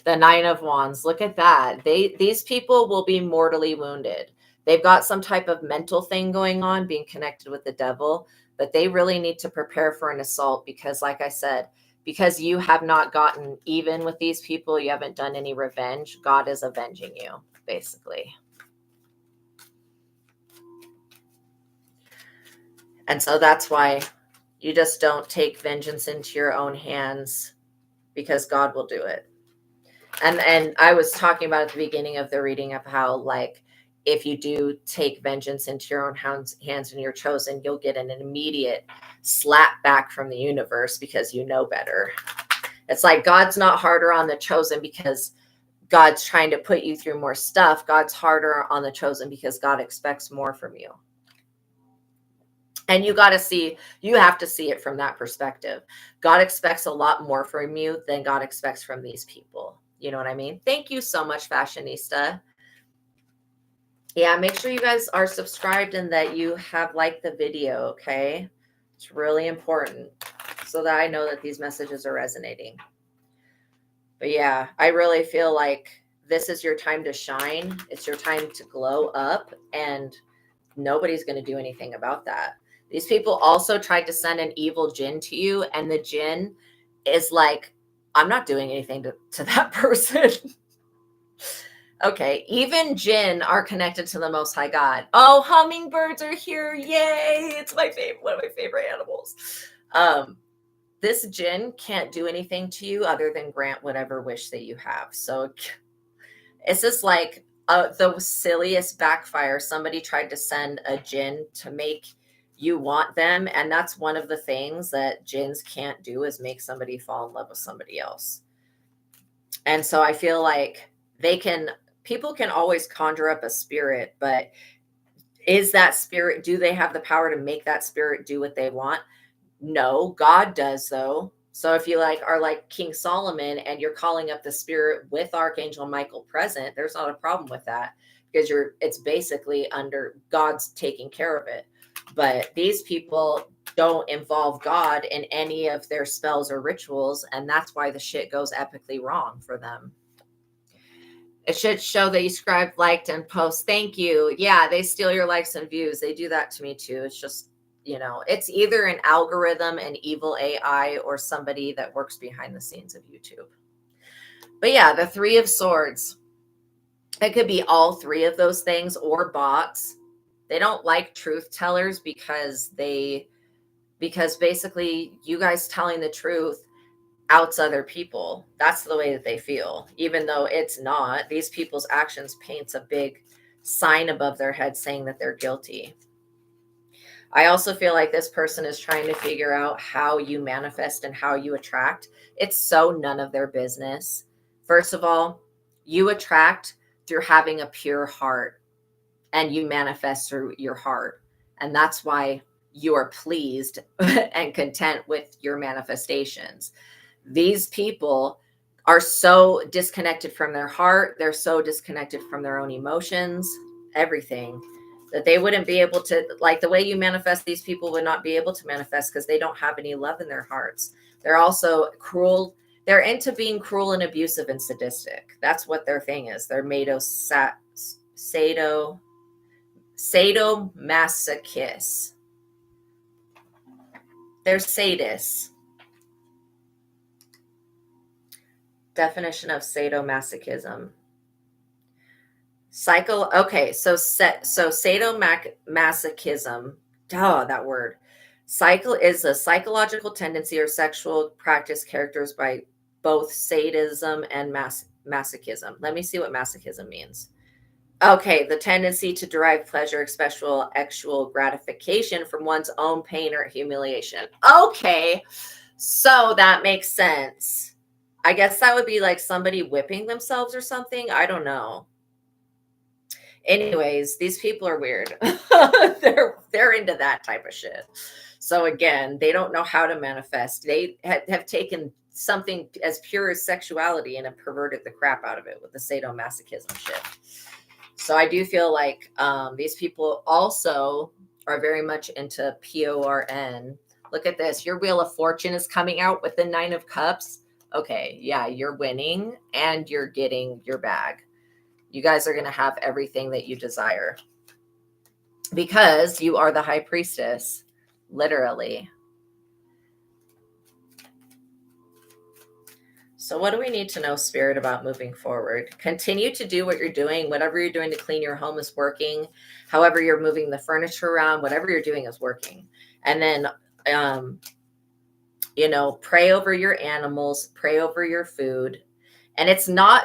The Nine of Wands, look at that. These people will be mortally wounded. They've got some type of mental thing going on, being connected with the devil, but they really need to prepare for an assault because, like I said, because you have not gotten even with these people, you haven't done any revenge, God is avenging you, basically. And so that's why you just don't take vengeance into your own hands, because God will do it. And I was talking about at the beginning of the reading of how, like, if you do take vengeance into your own hands and you're chosen, you'll get an immediate slap back from the universe because you know better. It's like God's not harder on the chosen because God's trying to put you through more stuff. God's harder on the chosen because God expects more from you. And you have to see it from that perspective. God expects a lot more from you than God expects from these people. You know what I mean? Thank you so much, Fashionista. Yeah, make sure you guys are subscribed and that you have liked the video, okay? It's really important so that I know that these messages are resonating. But yeah, I really feel like this is your time to shine. It's your time to glow up, and nobody's going to do anything about that. These people also tried to send an evil jinn to you, and the jinn is like, I'm not doing anything to that person. Okay, even jinn are connected to the Most High God. Oh, hummingbirds are here. Yay. It's my favorite, one of my favorite animals. This jinn can't do anything to you other than grant whatever wish that you have. So it's just like the silliest backfire. Somebody tried to send a jinn to make you want them. And that's one of the things that jinns can't do, is make somebody fall in love with somebody else. And so I feel like people can always conjure up a spirit, but is that spirit, do they have the power to make that spirit do what they want? No, God does though. So if you are like King Solomon and you're calling up the spirit with Archangel Michael present, there's not a problem with that, because it's basically under God's taking care of it. But these people don't involve God in any of their spells or rituals, and that's why the shit goes epically wrong for them. It should show that you subscribed, liked, and post. Thank you. Yeah, they steal your likes and views. They do that to me too. It's just, it's either an algorithm, an evil AI, or somebody that works behind the scenes of YouTube. But yeah, the Three of Swords. It could be all three of those things or bots. They don't like truth tellers because basically you guys telling the truth outs other people. That's the way that they feel, even though it's not. These people's actions paints a big sign above their head saying that they're guilty. I also feel like this person is trying to figure out how you manifest and how you attract. It's so none of their business. First of all, you attract through having a pure heart, and you manifest through your heart. And that's why you are pleased and content with your manifestations. These people are so disconnected from their heart. They're so disconnected from their own emotions, everything, that they wouldn't be able to, like the way you manifest, these people would not be able to manifest because they don't have any love in their hearts. They're also cruel. They're into being cruel and abusive and sadistic. That's what their thing is. They're sadomasochists. They're sadists. Definition of sadomasochism. Okay, so sadomasochism, that word. Cycle is a psychological tendency or sexual practice characterized by both sadism and masochism. Let me see what masochism means. Okay, the tendency to derive pleasure, sexual gratification from one's own pain or humiliation. Okay, so that makes sense. I guess that would be like somebody whipping themselves or something. I don't know. Anyways, these people are weird. they're into that type of shit. So again, they don't know how to manifest. They have taken something as pure as sexuality and have perverted the crap out of it with the sadomasochism shit. So I do feel like these people also are very much into PORN. Look at this. Your Wheel of Fortune is coming out with the 9 of Cups. Okay, yeah, you're winning and you're getting your bag. You guys are going to have everything that you desire because you are the High Priestess, literally. So what do we need to know, Spirit, about moving forward? Continue to do what you're doing. Whatever you're doing to clean your home is working. However you're moving the furniture around, whatever you're doing is working. And then, pray over your animals, pray over your food. And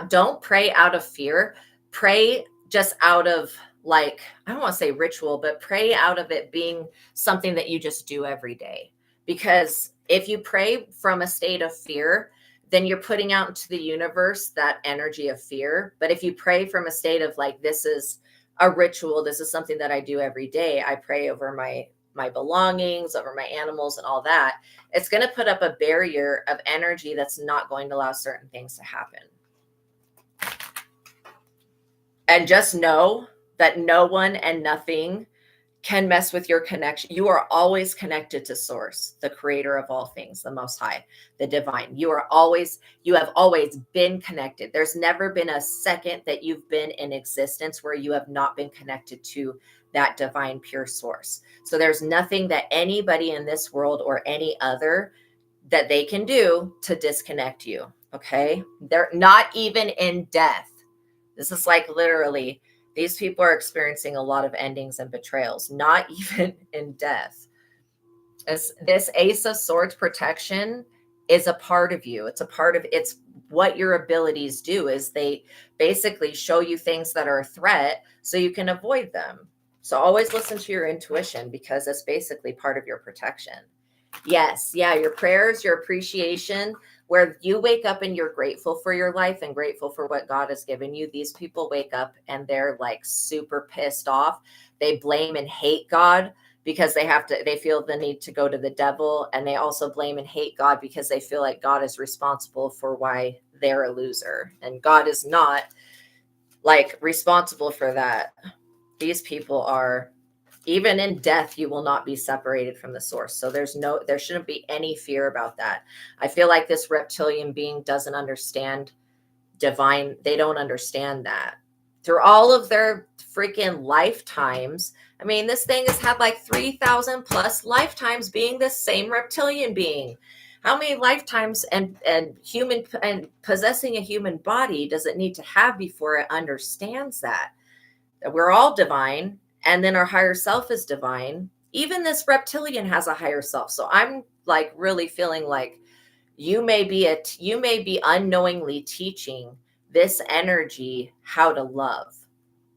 don't pray out of fear. Pray just out of, like, I don't want to say ritual, but pray out of it being something that you just do every day. Because if you pray from a state of fear, then you're putting out into the universe that energy of fear. But if you pray from a state of like, this is a ritual, this is something that I do every day, I pray over my belongings, over my animals and all that, it's going to put up a barrier of energy that's not going to allow certain things to happen. And just know that no one and nothing can mess with your connection. You are always connected to Source, the creator of all things, the Most High, the divine. You have always been connected. There's never been a second that you've been in existence where you have not been connected to that divine pure source. So there's nothing that anybody in this world or any other that they can do to disconnect you. Okay. They're not even in death. This is like literally, these people are experiencing a lot of endings and betrayals, not even in death. This Ace of Swords protection is a part of you. It's what your abilities do is they basically show you things that are a threat so you can avoid them. So always listen to your intuition because it's basically part of your protection. Yes. Yeah. Your prayers, your appreciation, where you wake up and you're grateful for your life and grateful for what God has given you. These people wake up and they're like super pissed off. They blame and hate God because they feel the need to go to the devil. And they also blame and hate God because they feel like God is responsible for why they're a loser. And God is not like responsible for that. These people are, even in death, you will not be separated from the source. So there shouldn't be any fear about that. I feel like this reptilian being doesn't understand divine. They don't understand that. Through all of their freaking lifetimes, I mean, this thing has had like 3,000 plus lifetimes being this same reptilian being. How many lifetimes and possessing a human body does it need to have before it understands that we're all divine, and then our higher self is divine? Even this reptilian has a higher self. So I'm like really feeling like you may be unknowingly teaching this energy how to love.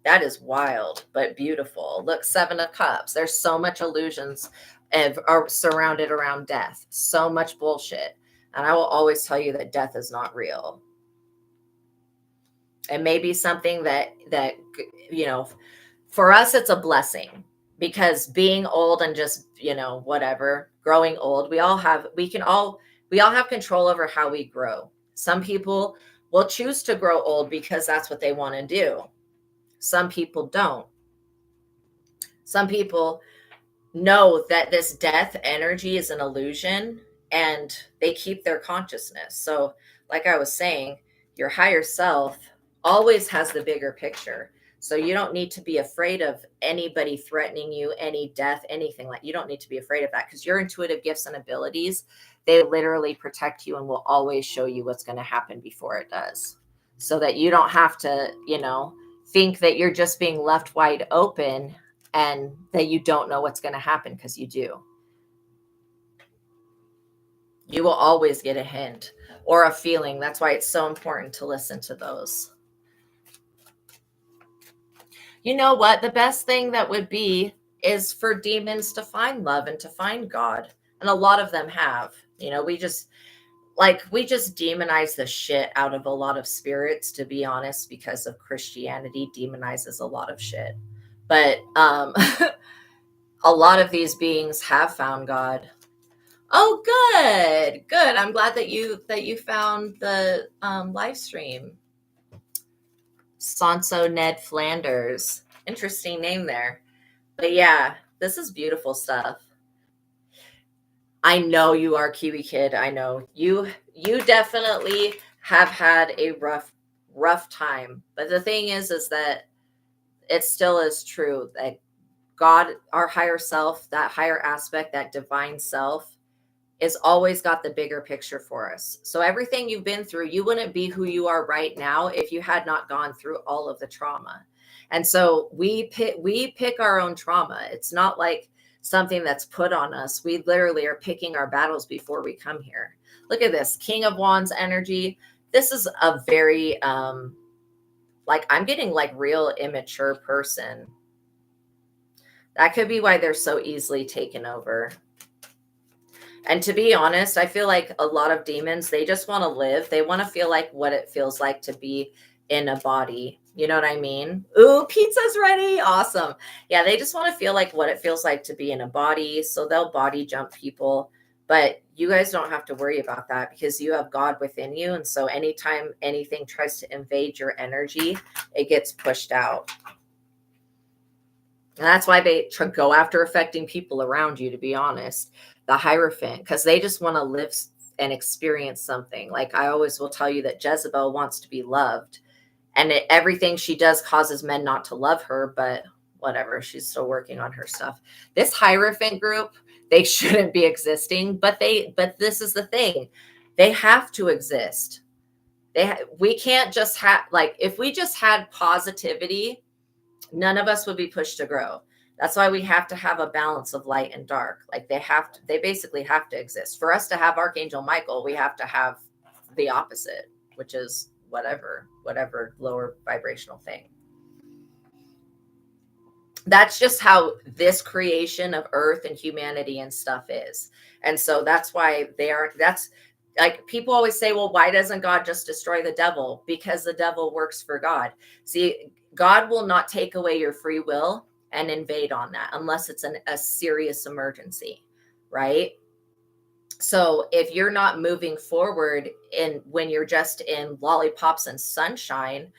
That is wild, but beautiful. Look, Seven of Cups. There's so much illusions are surrounded around death. So much bullshit. And I will always tell you that death is not real. It may be something that you know, for us it's a blessing, because being old and just, whatever, growing old, we all have control over how we grow. Some people will choose to grow old because that's what they want to do. Some people don't. Some people know that this death energy is an illusion, and they keep their consciousness. So, like I was saying, your higher self always has the bigger picture. So you don't need to be afraid of anybody threatening you, any death, anything like. You don't need to be afraid of that, because your intuitive gifts and abilities, they literally protect you and will always show you what's going to happen before it does. So that you don't have to, think that you're just being left wide open and that you don't know what's going to happen, because you do. You will always get a hint or a feeling. That's why it's so important to listen to those. You know what? The best thing that would be is for demons to find love and to find God. And a lot of them have. We just demonize the shit out of a lot of spirits, to be honest, because of Christianity demonizes a lot of shit. But a lot of these beings have found God. Oh, good. I'm glad that you found the live stream. Sonso Ned Flanders. Interesting name there. But yeah, this is beautiful stuff. I know you are, Kiwi Kid. I know you definitely have had a rough time. But the thing is that it still is true that God, our higher self, that higher aspect, that divine self, is always got the bigger picture for us. So everything you've been through, you wouldn't be who you are right now if you had not gone through all of the trauma. And so we pick our own trauma. It's not like something that's put on us. We literally are picking our battles before we come here. Look at this King of Wands energy. This is a very like, I'm getting like real immature person. That could be why they're so easily taken over. And to be honest, I feel like a lot of demons, they just want to live. They want to feel like what it feels like to be in a body. You know what I mean? Ooh, pizza's ready. Awesome. Yeah, they just want to feel like what it feels like to be in a body. So they'll body jump people. But you guys don't have to worry about that, because you have God within you. And so anytime anything tries to invade your energy, it gets pushed out. And that's why they go after affecting people around you, to be honest. The Hierophant, because they just want to live and experience something. Like I always will tell you that Jezebel wants to be loved, and everything she does causes men not to love her, but whatever, she's still working on her stuff. This Hierophant group, they shouldn't be existing, but this is the thing. They have to exist. We can't just have, like, if we just had positivity, none of us would be pushed to grow. That's why we have to have a balance of light and dark. Like they basically have to exist. For us to have Archangel Michael, we have to have the opposite, which is whatever lower vibrational thing. That's just how this creation of earth and humanity and stuff is. And so that's why that's like, people always say, well, why doesn't God just destroy the devil? Because the devil works for God. See, God will not take away your free will and invade on that unless it's a serious emergency, right? So if you're not moving forward when you're just in lollipops and sunshine,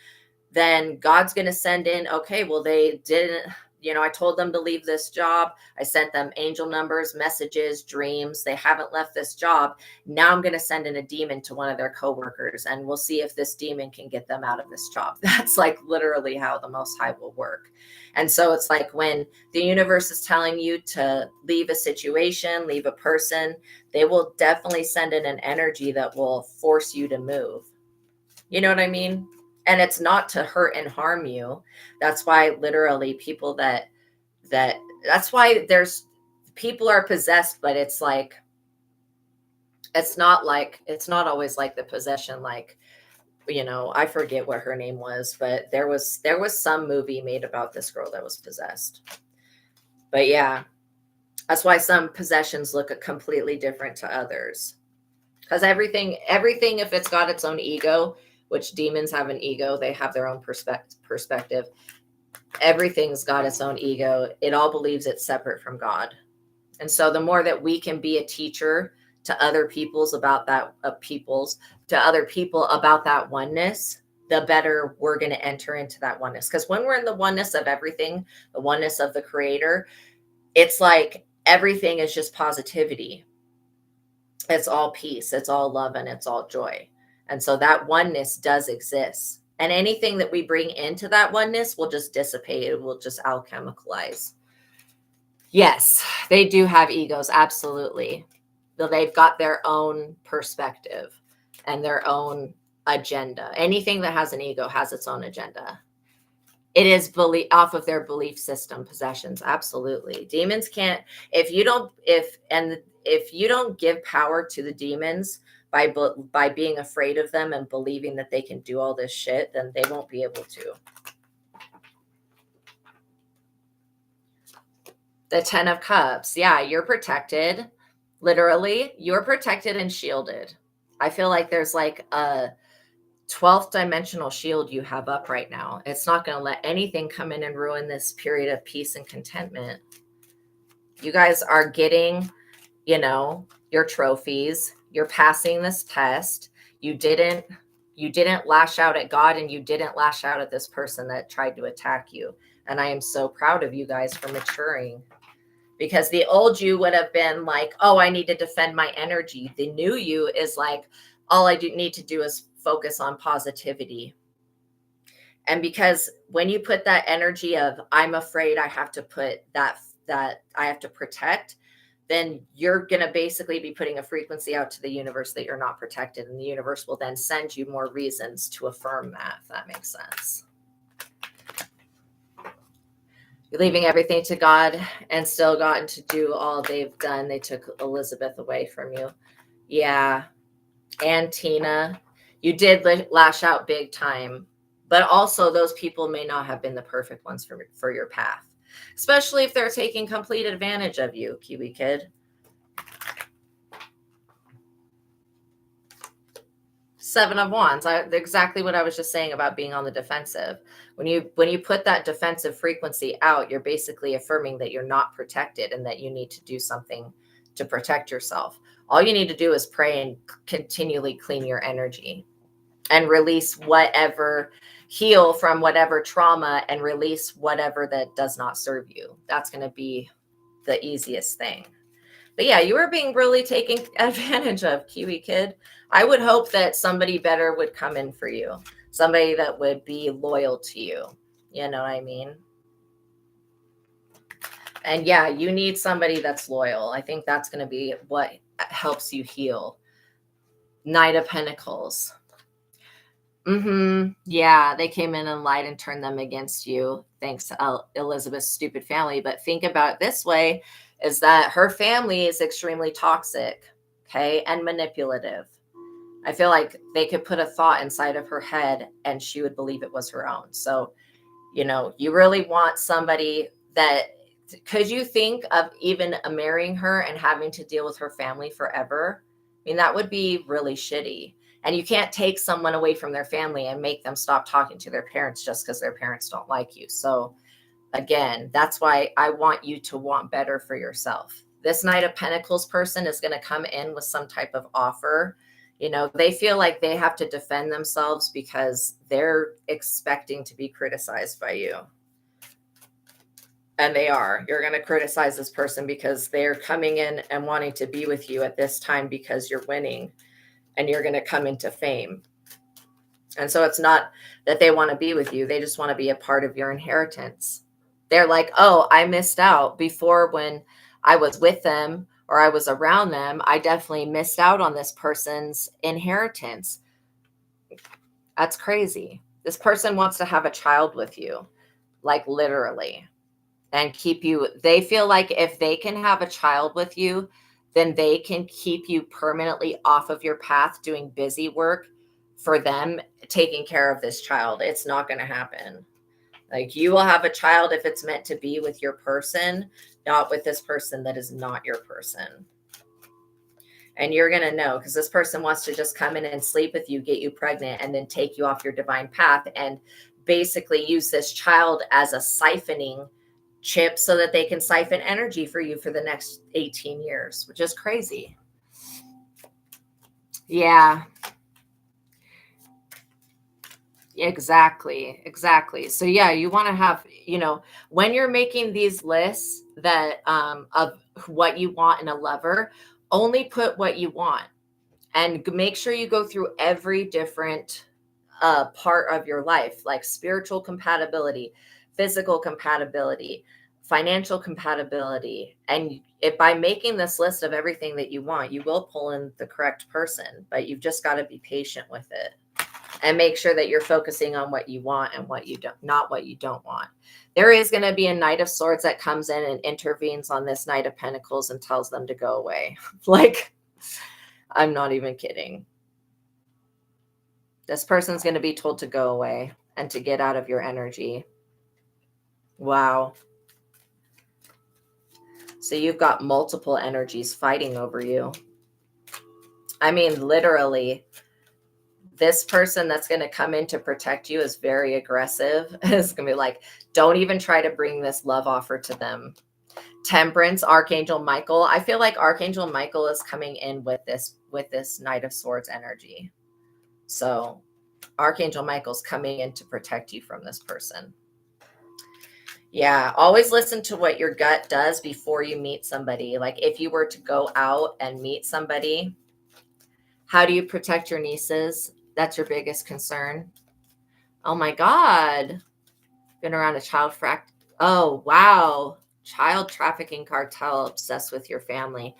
then God's going to send in, okay, well, they didn't, I told them to leave this job. I sent them angel numbers, messages, dreams. They haven't left this job. Now I'm going to send in a demon to one of their coworkers, and we'll see if this demon can get them out of this job. That's like literally how the Most High will work. And so it's like when the universe is telling you to leave a situation, leave a person, they will definitely send in an energy that will force you to move. You know what I mean? And it's not to hurt and harm you. That's why literally people that's why there's people are possessed, but it's like, it's not always like the possession, like, I forget what her name was, but there was some movie made about this girl that was possessed. But yeah, that's why some possessions look completely different to others. Because everything, if it's got its own ego, which demons have an ego, they have their own perspective. Everything's got its own ego. It all believes it's separate from God. And so the more that we can be a teacher to other people about that oneness, the better we're going to enter into that oneness. Because when we're in the oneness of everything, the oneness of the creator, it's like everything is just positivity. It's all peace, it's all love, and it's all joy. And so that oneness does exist. And anything that we bring into that oneness will just dissipate. It will just alchemicalize. Yes, they do have egos, absolutely. They've got their own perspective and their own agenda. Anything that has an ego has its own agenda. It is off of their belief system, possessions. Absolutely. Demons can't, if you don't give power to the demons by being afraid of them and believing that they can do all this shit, then they won't be able to. The 10 of Cups. Yeah, you're protected. Literally, you're protected and shielded. I feel like there's like a 12th dimensional shield you have up right now. It's not going to let anything come in and ruin this period of peace and contentment. You guys are getting, your trophies. You're passing this test. You didn't lash out at God, and you didn't lash out at this person that tried to attack you. And I am so proud of you guys for maturing. Because the old you would have been like, oh, I need to defend my energy. The new you is like, all I need to do is focus on positivity. And because when you put that energy of, I'm afraid I have to put that I have to protect, then you're going to basically be putting a frequency out to the universe that you're not protected. And the universe will then send you more reasons to affirm that, if that makes sense. You're leaving everything to God and still gotten to do all they've done. They took Elizabeth away from you. Yeah. And Tina, you did lash out big time. But also those people may not have been the perfect ones for your path. Especially if they're taking complete advantage of you, Kiwi Kid. Seven of Wands. Exactly what I was just saying about being on the defensive. When you put that defensive frequency out, you're basically affirming that you're not protected and that you need to do something to protect yourself. All you need to do is pray and continually clean your energy and release heal from whatever trauma and release whatever that does not serve you. That's going to be the easiest thing. But yeah, you are being really taken advantage of, Kiwi Kid. I would hope that somebody better would come in for you. Somebody that would be loyal to you. You know what I mean? And yeah, you need somebody that's loyal. I think that's going to be what helps you heal. Knight of Pentacles. Yeah, they came in and lied and turned them against you. Thanks to Elizabeth's stupid family. But think about it this way, is that her family is extremely toxic, okay, and manipulative. I feel like they could put a thought inside of her head and she would believe it was her own. So, you really want somebody that, could you think of even marrying her and having to deal with her family forever? I mean, that would be really shitty. And you can't take someone away from their family and make them stop talking to their parents just because their parents don't like you. So again, that's why I want you to want better for yourself. This Knight of Pentacles person is going to come in with some type of offer. They feel like they have to defend themselves because they're expecting to be criticized by you. And they are. You're going to criticize this person because they're coming in and wanting to be with you at this time because you're winning and you're going to come into fame. And so it's not that they want to be with you. They just want to be a part of your inheritance. They're like, oh, I missed out before when I was with them or I was around them. I definitely missed out on this person's inheritance. That's crazy. This person wants to have a child with you, like literally, and keep you. They feel like if they can have a child with you, then they can keep you permanently off of your path doing busy work for them, taking care of this child. It's not going to happen. Like, you will have a child if it's meant to be with your person, not with this person that is not your person. And you're going to know, because this person wants to just come in and sleep with you, get you pregnant, and then take you off your divine path and basically use this child as a siphoning chip so that they can siphon energy for you for the next 18 years, which is crazy. Yeah. Exactly. So yeah, you want to have, when you're making these lists that of what you want in a lover, only put what you want and make sure you go through every different part of your life, like spiritual compatibility, physical compatibility, financial compatibility. And if by making this list of everything that you want, you will pull in the correct person, but you've just got to be patient with it. And make sure that you're focusing on what you want and what you don't, not what you don't want. There is going to be a Knight of Swords that comes in and intervenes on this Knight of Pentacles and tells them to go away. Like, I'm not even kidding. This person's going to be told to go away and to get out of your energy. Wow. So you've got multiple energies fighting over you. I mean, literally, this person that's going to come in to protect you is very aggressive. It's going to be like, don't even try to bring this love offer to them. Temperance, Archangel Michael. I feel like Archangel Michael is coming in with this Knight of Swords energy. So Archangel Michael's coming in to protect you from this person. Yeah, always listen to what your gut does before you meet somebody. Like, if you were to go out and meet somebody, how do you protect your nieces? That's your biggest concern. Oh my God. Been around a child Oh, wow. Child trafficking cartel obsessed with your family.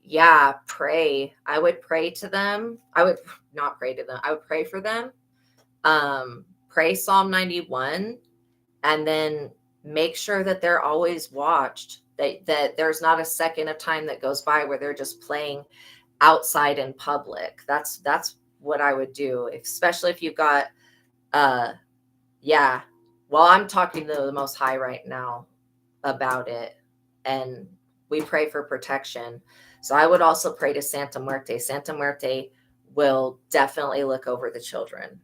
Yeah, pray. I would pray to them. I would not pray to them. I would pray for them. Pray Psalm 91 and then make sure that they're always watched, that there's not a second of time that goes by where they're just playing outside in public. That's what I would do, especially if you've got yeah. Well, I'm talking to the Most High right now about it, and we pray for protection. So I would also pray to Santa Muerte. Santa Muerte will definitely look over the children.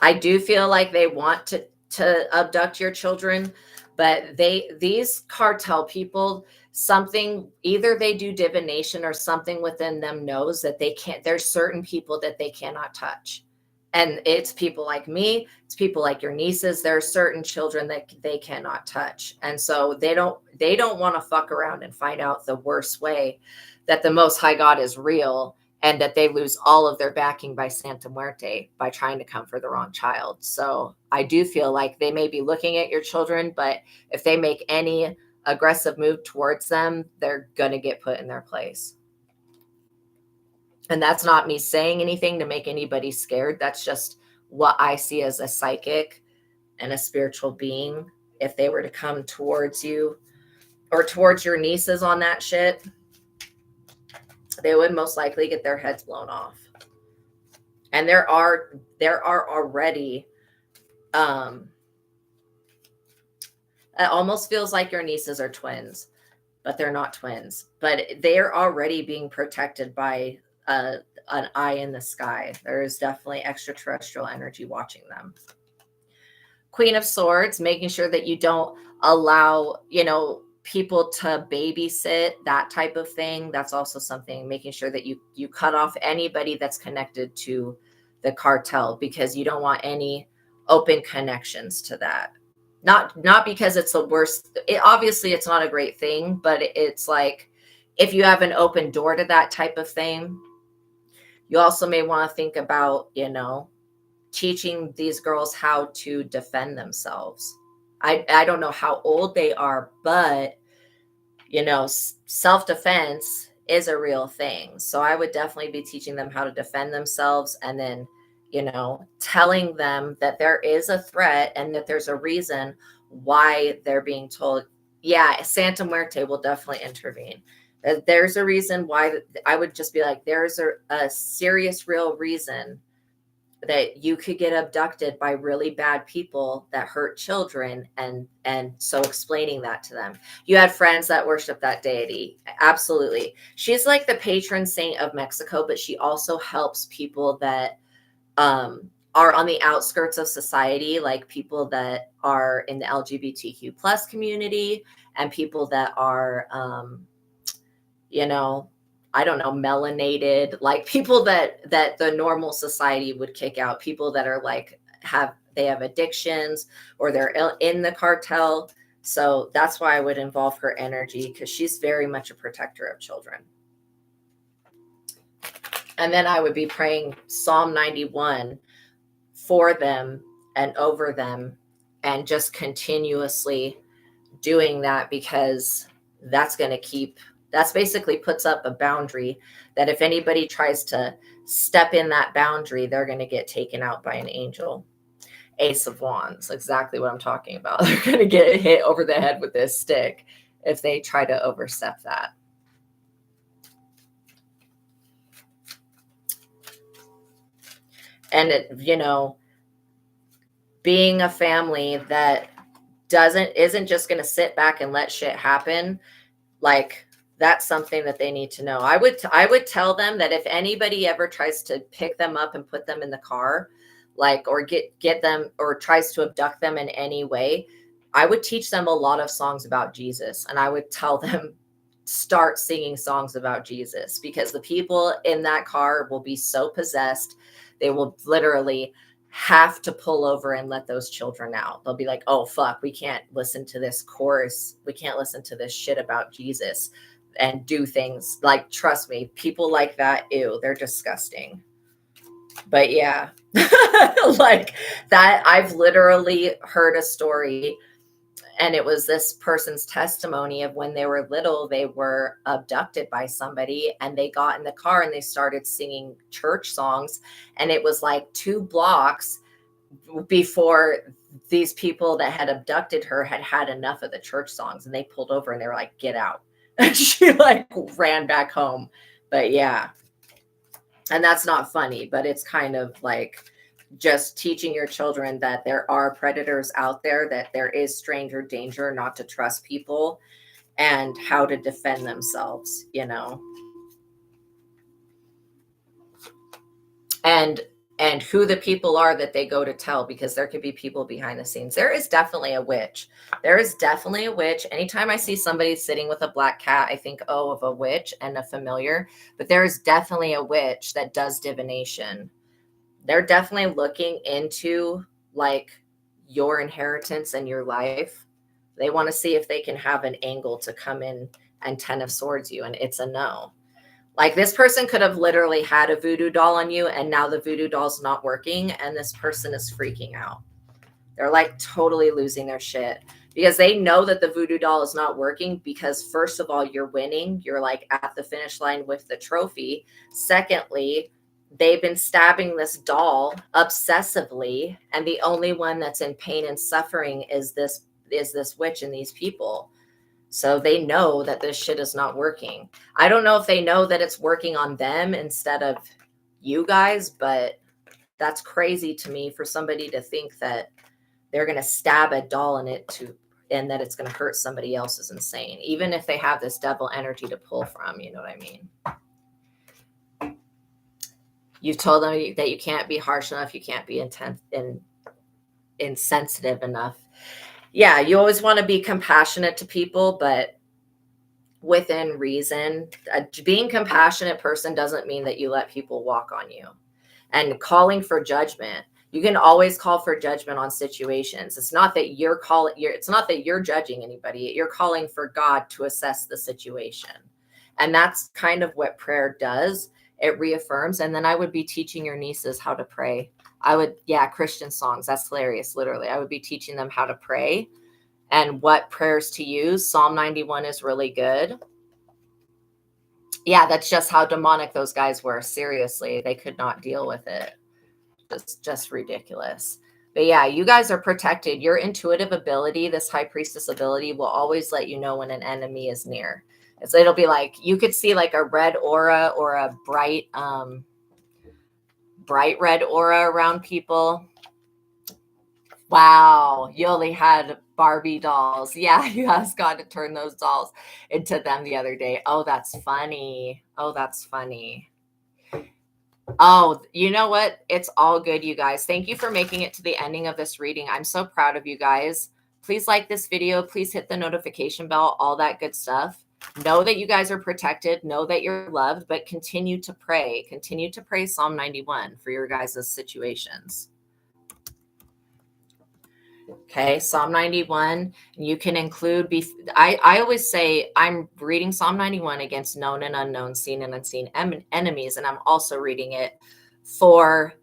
I do feel like they want to abduct your children, but these cartel people, something, either they do divination or something within them knows that they can't, there's certain people that they cannot touch. And it's people like me, it's people like your nieces. There are certain children that they cannot touch. And so they don't want to fuck around and find out the worst way that the Most High God is real and that they lose all of their backing by Santa Muerte by trying to come for the wrong child. So I do feel like they may be looking at your children, but if they make any aggressive move towards them, they're going to get put in their place. And that's not me saying anything to make anybody scared. That's just what I see as a psychic and a spiritual being. If they were to come towards you or towards your nieces on that shit, they would most likely get their heads blown off. And there are already, it almost feels like your nieces are twins, but they're not twins. But they're already being protected by an eye in the sky. There is definitely extraterrestrial energy watching them. Queen of Swords, making sure that you don't allow, people to babysit, that type of thing. That's also something, making sure that you cut off anybody that's connected to the cartel, because you don't want any open connections to that. Not because it's the worst. Obviously, it's not a great thing, but it's like if you have an open door to that type of thing, you also may want to think about, teaching these girls how to defend themselves. I don't know how old they are, but self-defense is a real thing. So I would definitely be teaching them how to defend themselves, and then, telling them that there is a threat and that there's a reason why they're being told, yeah, Santa Muerte will definitely intervene. There's a reason why. I would just be like, there's a serious, real reason that you could get abducted by really bad people that hurt children, and so explaining that to them. You had friends that worship that deity. Absolutely. She's like the patron saint of Mexico, but she also helps people that are on the outskirts of society, like people that are in the LGBTQ plus community, and people that are I don't know, melanated, like people that the normal society would kick out, people that are like they have addictions, or they're in the cartel. So that's why I would involve her energy, because she's very much a protector of children. And then I would be praying Psalm 91 for them and over them, and just continuously doing that, because that's basically puts up a boundary that if anybody tries to step in that boundary, they're going to get taken out by an angel. Ace of Wands, exactly what I'm talking about. They're going to get hit over the head with this stick if they try to overstep that. And being a family that isn't just going to sit back and let shit happen, like, that's something that they need to know. I would tell them that if anybody ever tries to pick them up and put them in the car, like, or get them, or tries to abduct them in any way, I would teach them a lot of songs about Jesus, and I would tell them, start singing songs about Jesus, because the people in that car will be so possessed, they will literally have to pull over and let those children out. They'll be like, oh fuck, we can't listen to this chorus, we can't listen to this shit about Jesus and do things. Like, trust me, people like that, ew, they're disgusting. But yeah, like that, I've literally heard a story, and it was this person's testimony of when they were little, they were abducted by somebody, and they got in the car and they started singing church songs. And it was like 2 blocks before these people that had abducted her had had enough of the church songs, and they pulled over and they were like, get out. And she like ran back home. But yeah, and that's not funny, but it's kind of like just teaching your children that there are predators out there, that there is stranger danger, not to trust people, and how to defend themselves, and who the people are that they go to tell, because there could be people behind the scenes. There is definitely a witch. There is definitely a witch. Anytime I see somebody sitting with a black cat, I think, oh, of a witch and a familiar. But there is definitely a witch that does divination. They're definitely looking into like your inheritance and your life. They want to see if they can have an angle to come in and 10 of swords you, and it's a no. Like, this person could have literally had a voodoo doll on you, and now the voodoo doll's not working, and this person is freaking out. They're like totally losing their shit, because they know that the voodoo doll is not working, because first of all, you're winning. You're like at the finish line with the trophy. Secondly, they've been stabbing this doll obsessively, and the only one that's in pain and suffering is this witch and these people. So they know that this shit is not working. I don't know if they know that it's working on them instead of you guys, but that's crazy to me for somebody to think that they're going to stab a doll in it and that it's going to hurt somebody else is insane. Even if they have this devil energy to pull from, you know what I mean? You've told them that you can't be harsh enough. You can't be intense and insensitive enough. Yeah, you always want to be compassionate to people, but within reason. Being compassionate person doesn't mean that you let people walk on you. And calling for judgment. You can always call for judgment on situations. It's not that it's not that you're judging anybody. You're calling for God to assess the situation. And that's kind of what prayer does. It reaffirms. And then I would be teaching your nieces how to pray. Christian songs. That's hilarious. Literally, I would be teaching them how to pray and what prayers to use. Psalm 91 is really good. Yeah, that's just how demonic those guys were. Seriously, they could not deal with it. Just ridiculous. But yeah, you guys are protected. Your intuitive ability, this high priestess ability, will always let you know when an enemy is near. So it'll be like, you could see like a red aura or a bright red aura around people. Wow, Yoli had Barbie dolls. Yeah, you guys got to turn those dolls into them the other day. Oh, that's funny. Oh, that's funny. Oh, you know what? It's all good, you guys. Thank you for making it to the ending of this reading. I'm so proud of you guys. Please like this video. Please hit the notification bell, all that good stuff. Know that you guys are protected. Know that you're loved, but continue to pray. Continue to pray Psalm 91 for your guys' situations. Okay, Psalm 91. You can include, I always say I'm reading Psalm 91 against known and unknown, seen and unseen enemies. And I'm also reading it for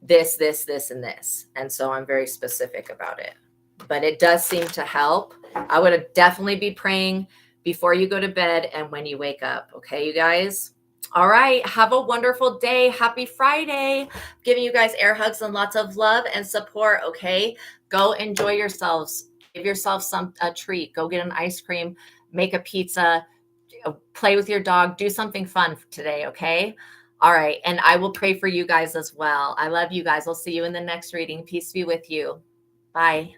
this, and this. And so I'm very specific about it. But it does seem to help. I would definitely be praying before you go to bed and when you wake up. Okay, you guys? All right. Have a wonderful day. Happy Friday. Giving you guys air hugs and lots of love and support. Okay. Go enjoy yourselves. Give yourself a treat. Go get an ice cream, make a pizza, play with your dog, do something fun today. Okay. All right. And I will pray for you guys as well. I love you guys. I'll see you in the next reading. Peace be with you. Bye.